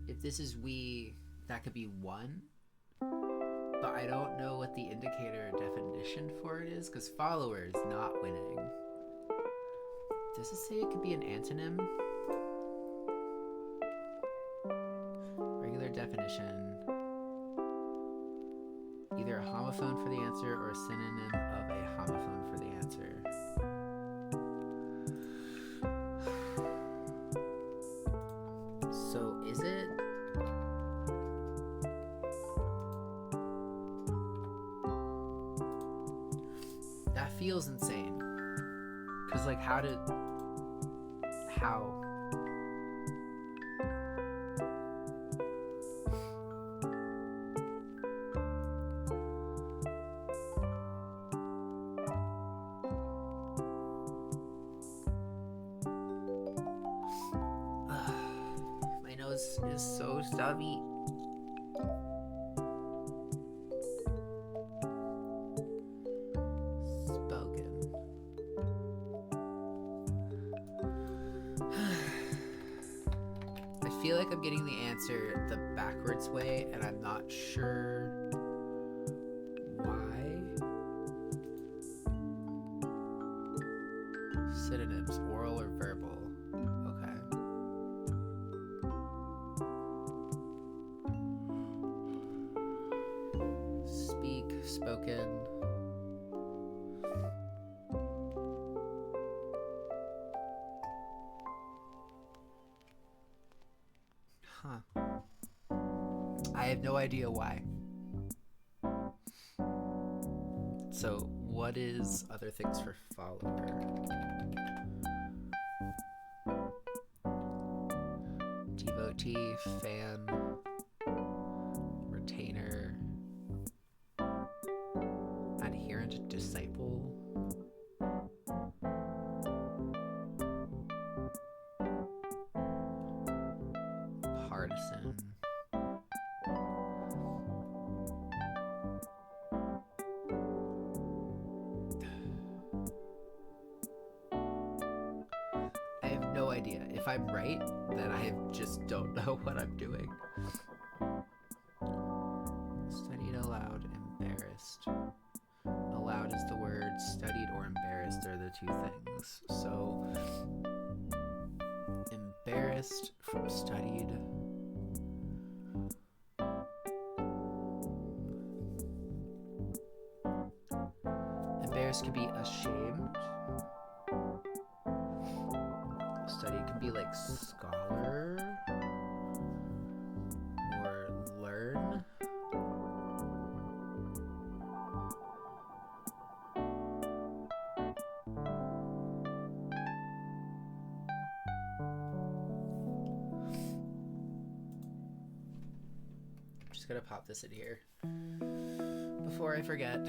If this is we, that could be 1. But I don't know what the indicator definition for it is, because follower is not winning. Does it say it could be an antonym? Regular definition. Either a homophone for the answer or a synonym of a homophone for the answer. So is it? That feels insane. Because like how? My nose is so stubby. I feel like I'm getting the answer the backwards way, and I'm not sure why. Synonyms, oral or verbal. Okay. Speak, spoken. Huh. I have no idea why. So, what is other things for follower? Devotee, fan, retainer, adherent, disciple. Partisan. I have no idea. If I'm right, then I just don't know what I'm doing. Studied aloud, embarrassed. Aloud is the word, studied or embarrassed are the 2 things. So, embarrassed from studied. Embarrassed could be ashamed. Studied could be like scholar or learn. Just gotta pop this in here before I forget.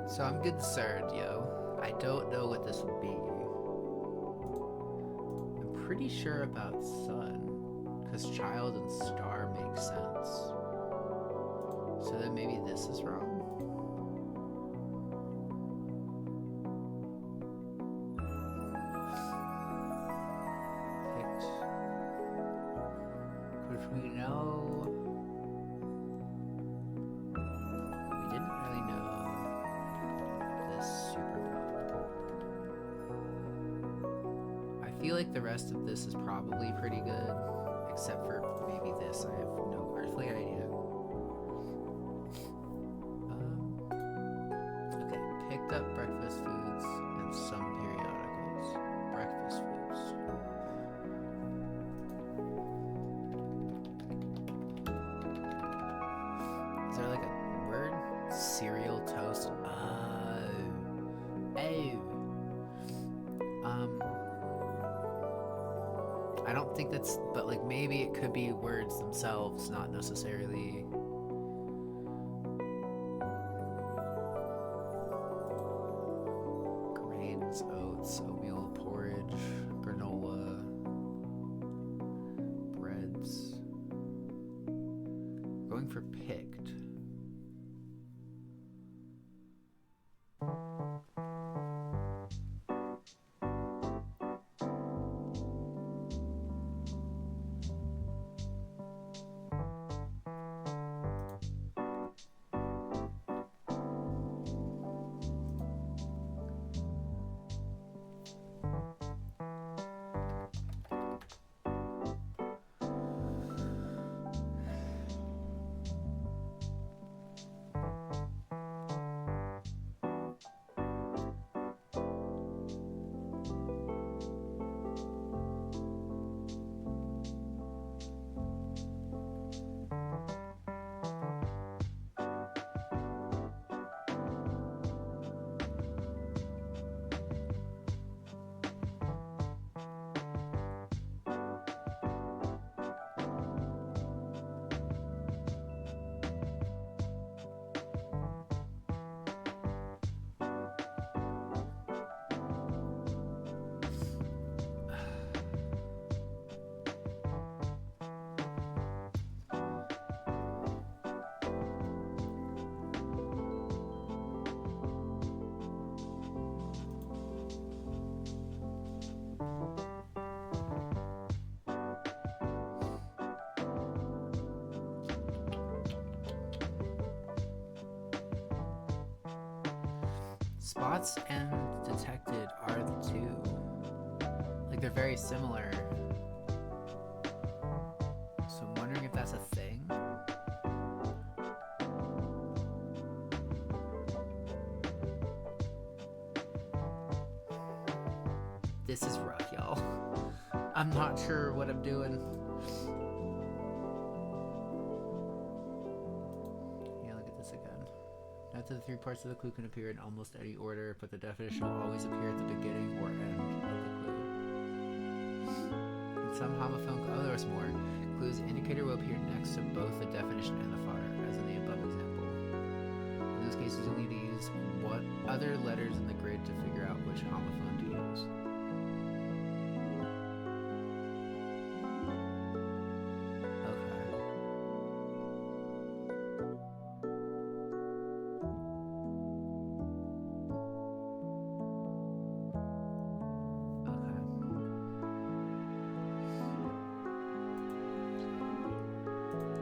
So I'm concerned, yo. I don't know what this will be. I'm pretty sure about sun, because child and star makes sense. So then maybe this is wrong. Picked. Which we know. We didn't really know this super well. I feel like the rest of this is probably pretty good, except for maybe this. I have no earthly idea. Okay, picked up breakfast foods and some periodicals. Breakfast foods. Is there like a word? Cereal, toast. I don't think that's, but like maybe it could be words themselves, not necessarily. Grains, oats, oatmeal, porridge, granola, breads. Going for picked. Spots and detected are the two. Like, they're very similar. So I'm wondering if that's a thing. This is rough, y'all. I'm not sure what I'm doing. Note that the three parts of the clue can appear in almost any order, but the definition will always appear at the beginning or end of the clue. In some homophone, there's more. Clues indicator will appear next to both the definition and the fodder, as in the above example. In those cases, you'll need to use what other letters in the grid to figure out which homophone to use.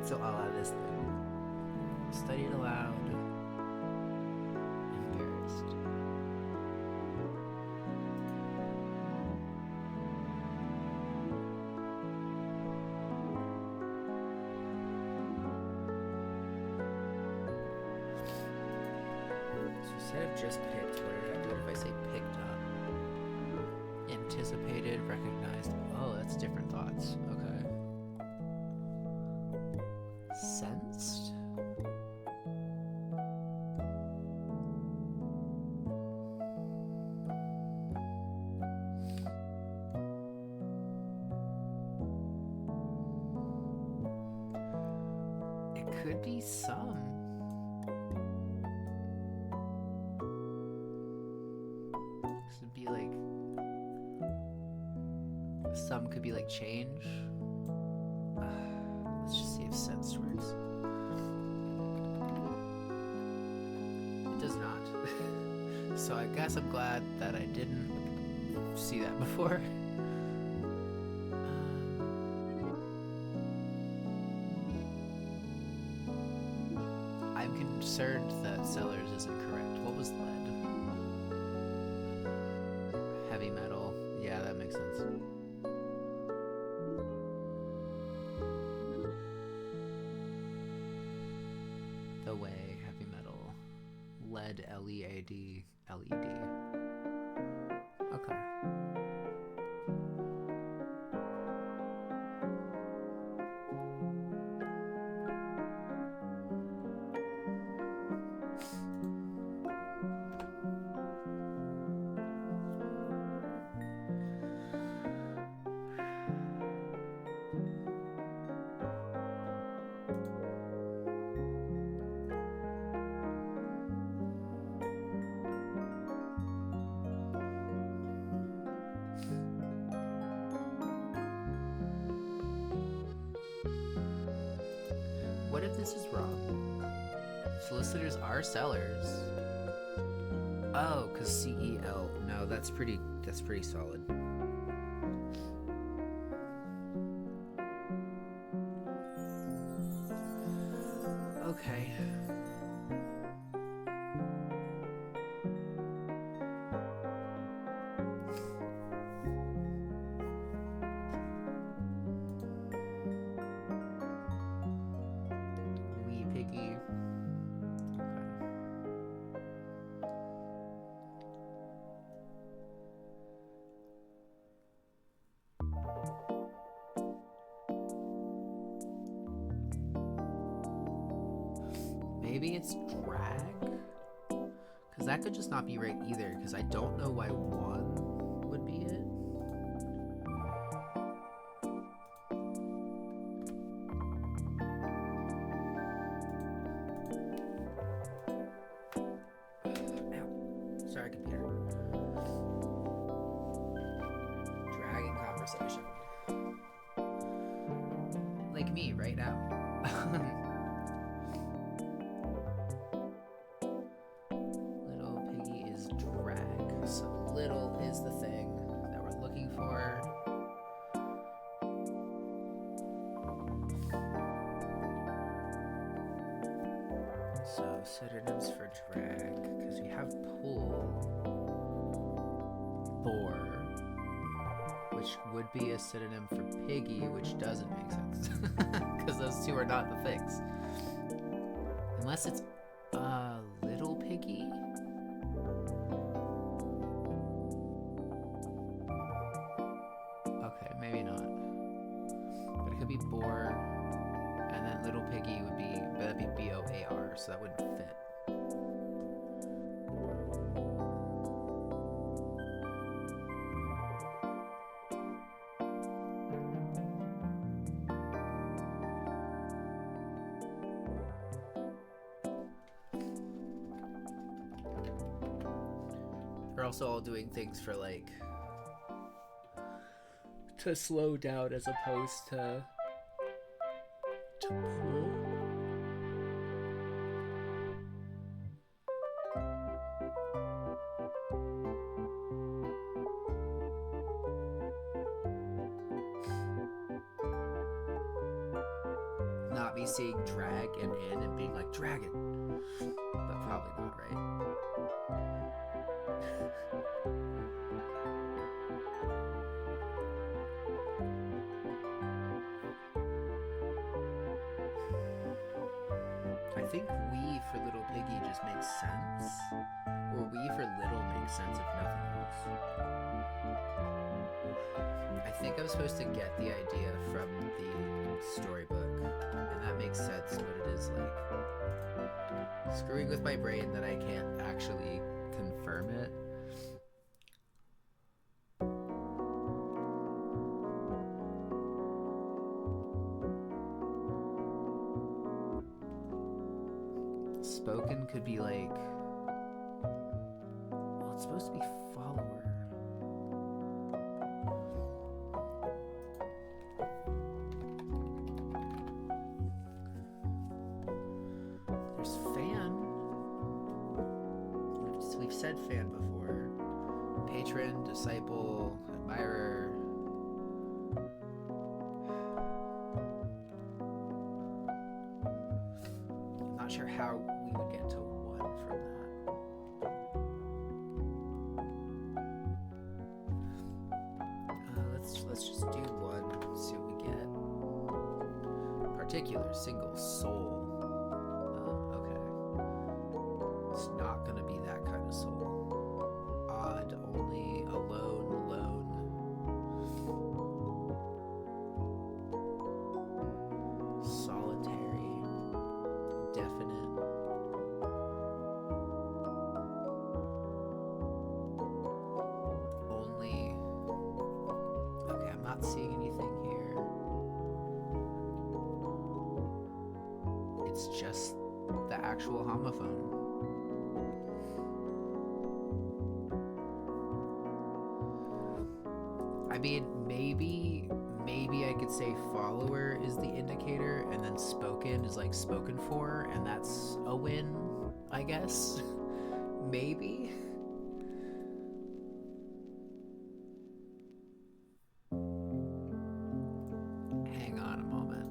So I'll add this thing. Studied aloud. Embarrassed. So instead of just picked, what if I say picked up? Anticipated, recognized. Oh, that's different thoughts. Okay. Sensed? It could be some. This would be like, some could be like change. Let's just see if sensed works. It does not. So I guess I'm glad that I didn't see that before. I'm concerned that Sellers isn't correct. What was lead? Heavy metal. Yeah, that makes sense. Lead LED. Okay. What if this is wrong? Solicitors are sellers. Oh, because CEL. No, that's pretty solid. Okay. Wee piggy. Maybe it's drag? Because that could just not be right either, because I don't know why one would be it. Ow. Sorry, computer. Dragging conversation. Like me right now. So little is the thing that we're looking for. So synonyms for drag, because we have pull, bore, which would be a synonym for piggy, which doesn't make sense, because those two are not the things. Unless it's a little piggy. Maybe not. But it could be boar, and then little piggy would be, that'd be B-O-A-R, so that wouldn't fit. They're also all doing things for like to slow down as opposed to pull. Not me seeing drag and in and being like dragon, but probably not, right? I think we for little piggy just makes sense, or we for little makes sense if nothing else. I think I'm supposed to get the idea from the storybook, and that makes sense, but it is like screwing with my brain that I can't actually confirm it. Spoken could be like, well, it's supposed to be follower. There's fan. We've said fan before. Patron, disciple, admirer. I'm not sure how we would get to one from that. Let's just do one, see what we get. Particular, single, soul. Okay. It's not gonna be that. not seeing anything here. It's just the actual homophone. I mean, maybe I could say follower is the indicator, and then spoken is like spoken for, and that's a win, I guess. Maybe. Hang on a moment.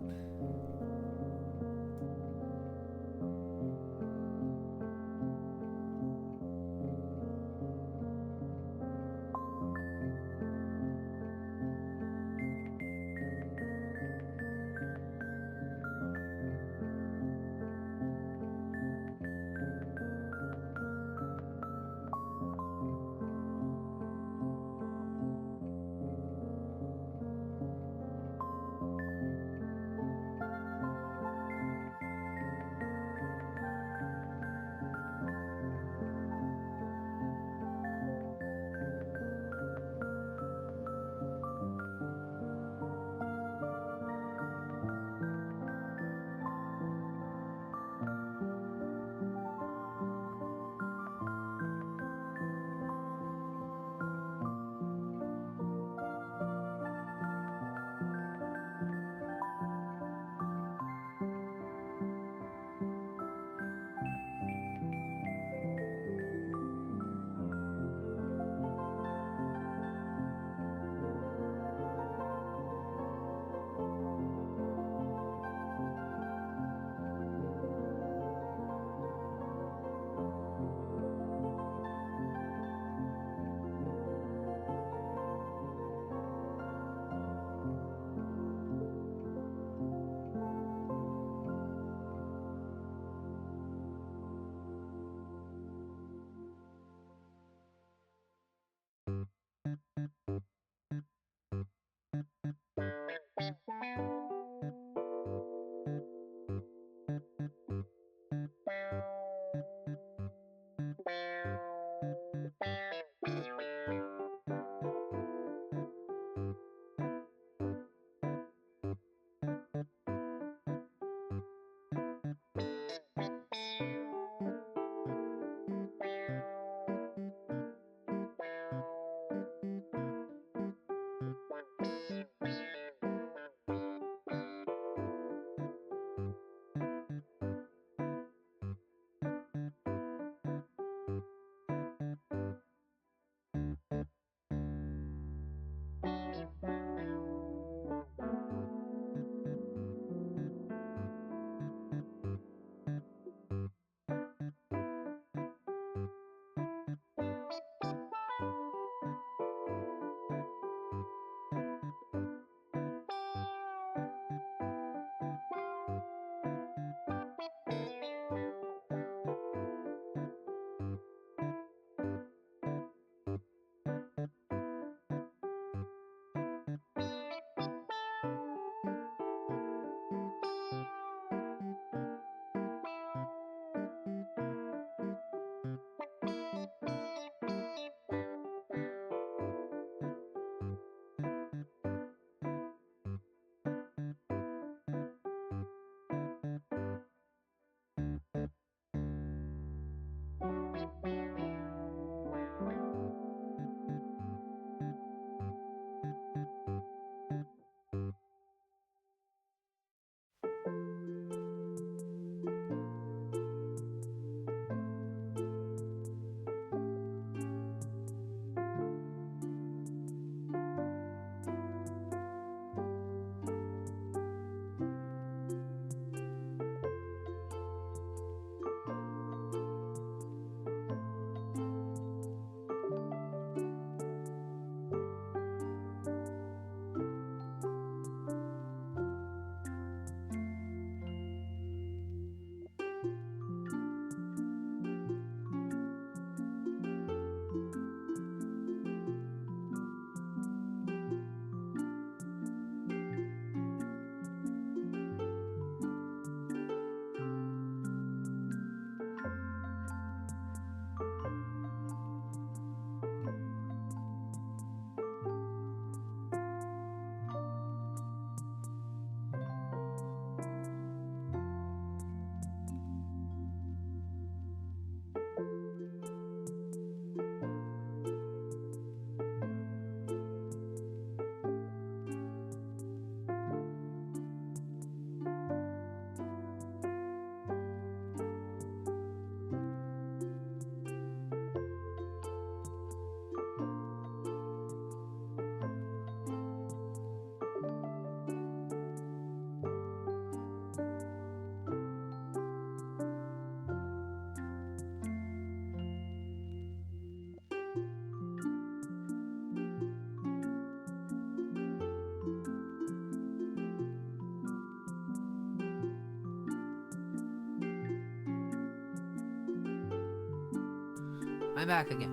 I'm back again.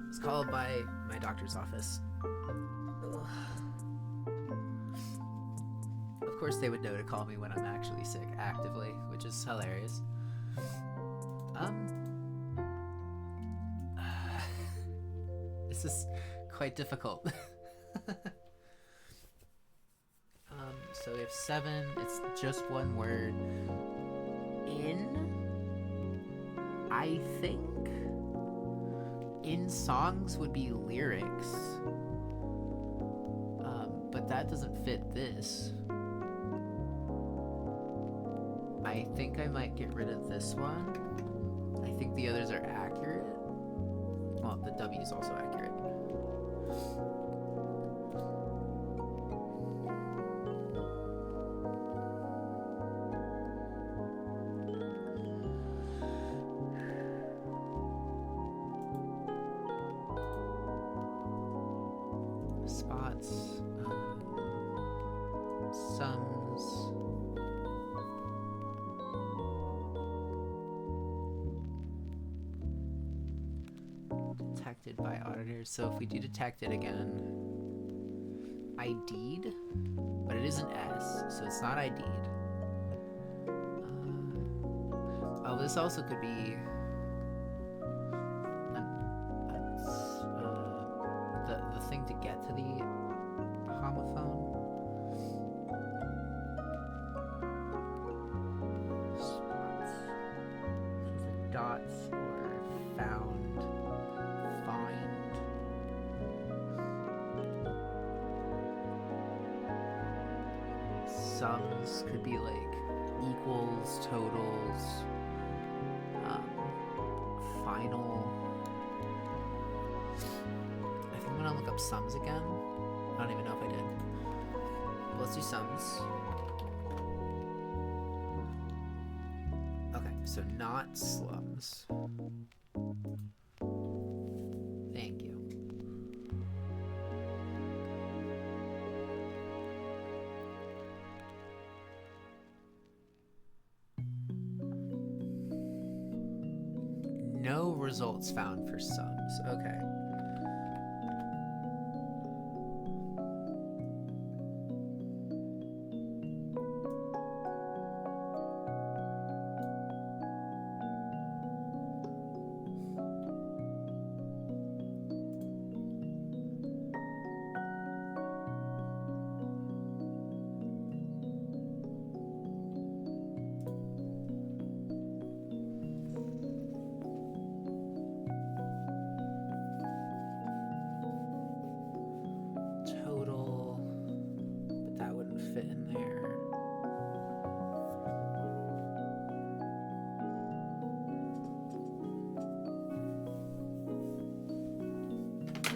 I was called by my doctor's office. Ugh. Of course they would know to call me when I'm actually sick, actively, which is hilarious. This is quite difficult. So we have 7, it's just one word. I think in songs would be lyrics, but that doesn't fit this. I think I might get rid of this one. I think the others are accurate. Well, the W is also accurate. Spots, sums, detected by auditors. So if we do detect it again, ID'd, but it is an S, so it's not ID'd. Oh, this also could be the thing to get to the homophone. Spots. So it's like dots or found, find. Sums could be like equals, totals, final. I'm gonna look up sums again. I don't even know if I did. But let's do sums. Okay, so not slums. Thank you. No results found for sums. Okay. Fit in there. I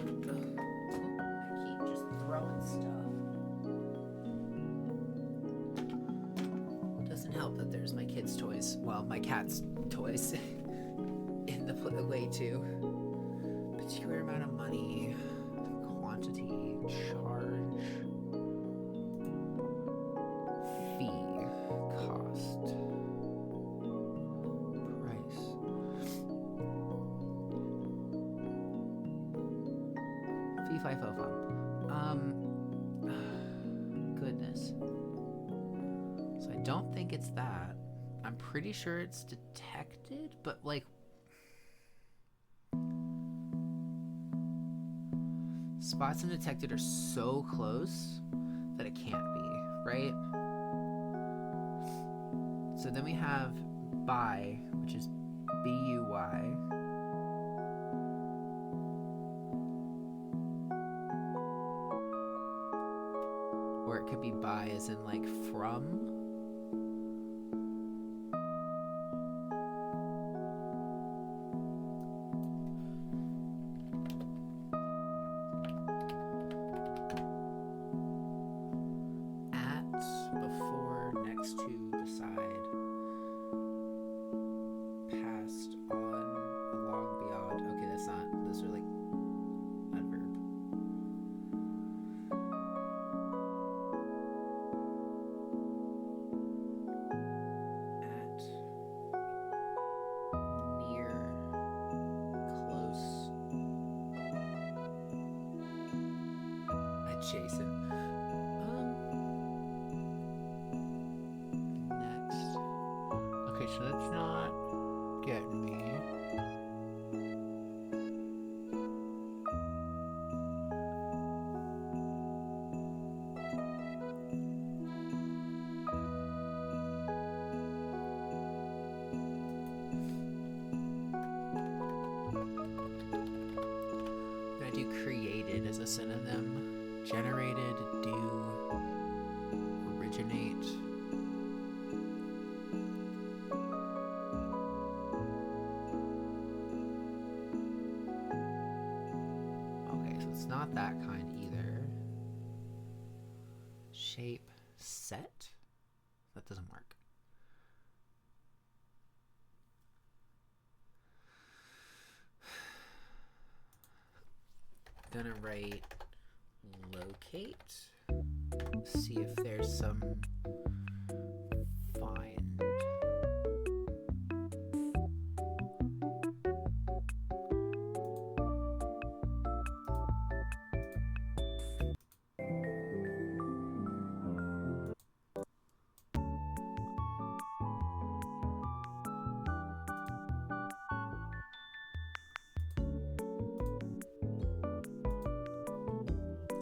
keep just throwing stuff. It doesn't help that there's my kids' toys, well, my cat's toys in the way too. Particular amount of money, quantity, charge. Goodness. So I don't think it's that. I'm pretty sure it's detected, but like spots and detected are so close that it can't be, right? So then we have by, which is B-U-Y. Or it could be by as in like from. At, before, next to, beside. Past, on, along, beyond. Okay, that's not, those are like adverb. At, near, Jason. Next. Okay, so that's not getting me. I'm gonna do created as a synonym. Generated, do, originate. Okay, so it's not that kind either. Shape, set? That doesn't work. I'm gonna write locate. See if there's some find.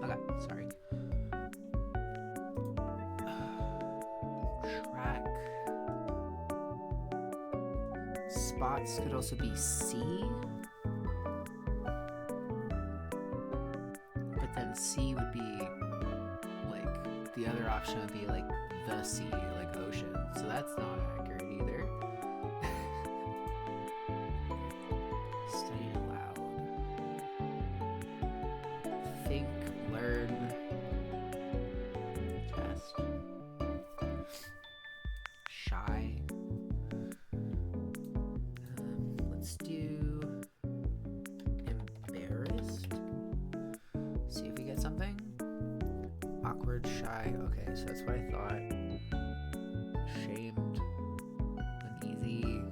Okay, sorry. Track. Spots could also be C. But then C would be like, the other option would be like the sea, like ocean. So that's not accurate either. Study aloud. Think, learn, test. Shy. Let's do embarrassed. See if we get something. Awkward, shy. Okay, so that's what I thought. Ashamed, uneasy.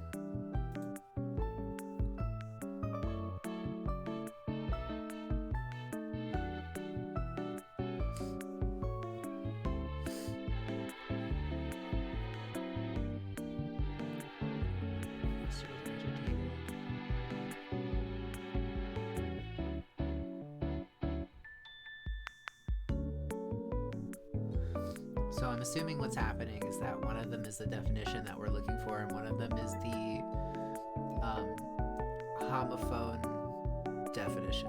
So I'm assuming what's happening is that one of them is the definition that we're looking for, and one of them is the homophone definition.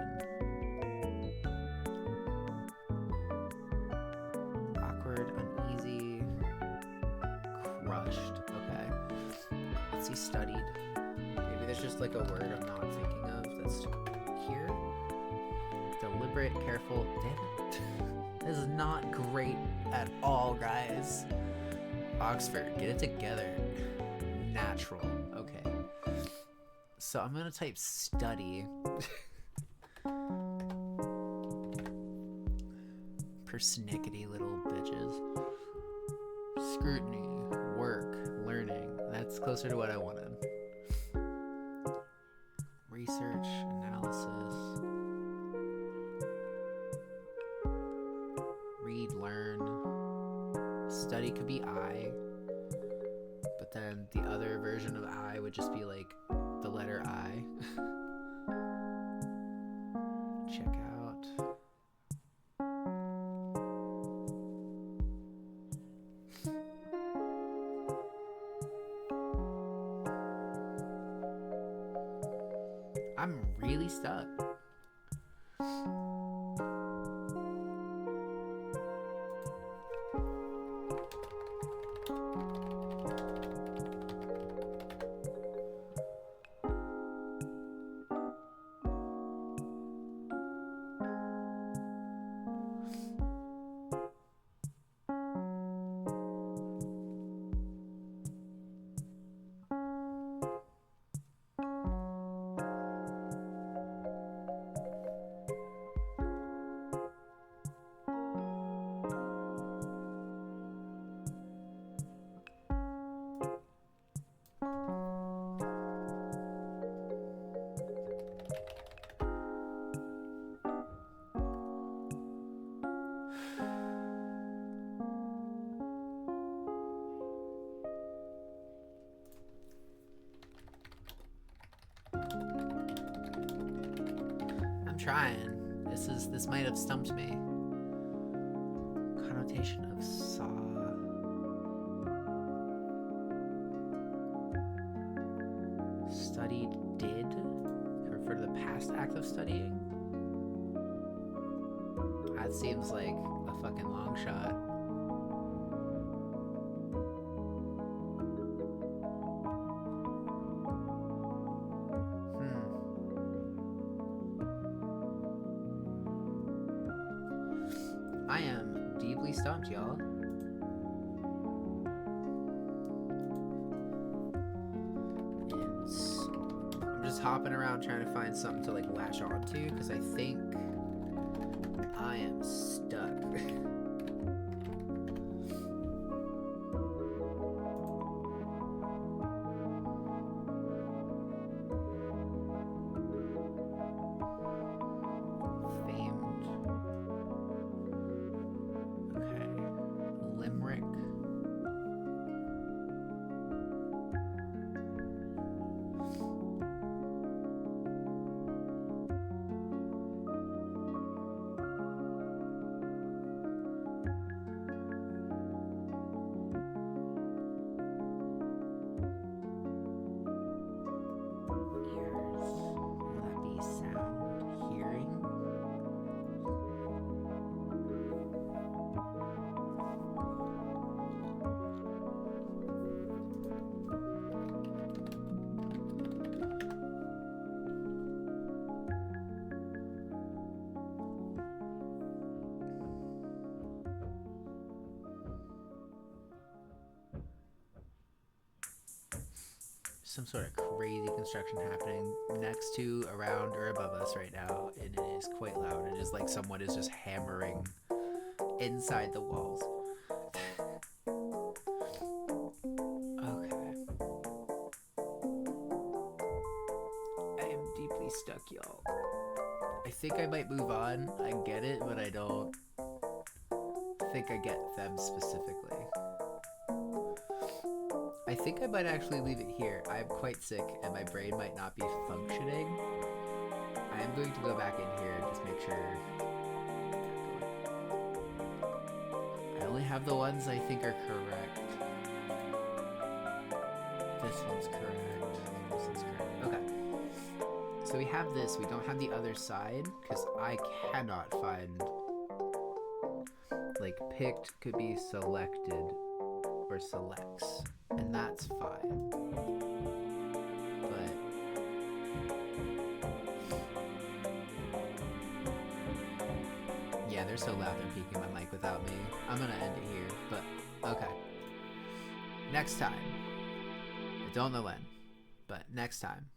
Awkward, uneasy, crushed. Okay. Let's see, studied. Maybe there's just like a word I'm not thinking of that's here. Deliberate, careful. Damn it. This is not great at all, guys. Oxford, get it together. Natural. Okay. So I'm gonna type study. Persnickety little bitches. Scrutiny, work, learning. That's closer to what I wanted. Research, analysis. Read, learn. Study could be I, but then the other version of I would just be like the letter I. Check out. I'm really stuck. trying. This might have stumped me. Connotation of saw. Studied did. Can refer to the past act of studying. That seems like a fucking long shot. I am deeply stumped, y'all. I'm just hopping around trying to find something to like latch onto because I think I am stuck. Some sort of crazy construction happening next to, around, or above us right now, and it is quite loud. It is like someone is just hammering inside the walls. Okay. I am deeply stuck, y'all. I think I might move on. I get it, but I don't think I get them specifically. I think I might actually leave it here. I am quite sick and my brain might not be functioning. I am going to go back in here and just make sure. I only have the ones I think are correct. This one's correct. This one's correct. Okay. So we have this. We don't have the other side because I cannot find. Like picked could be selected or selects. And that's fine. But yeah, they're so loud they're peeking my mic without me. I'm gonna end it here, but okay. Next time. I don't know when, but next time.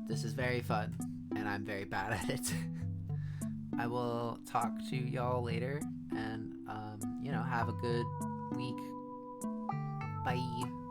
This is very fun, and I'm very bad at it. I will talk to y'all later, and have a good week. Bye.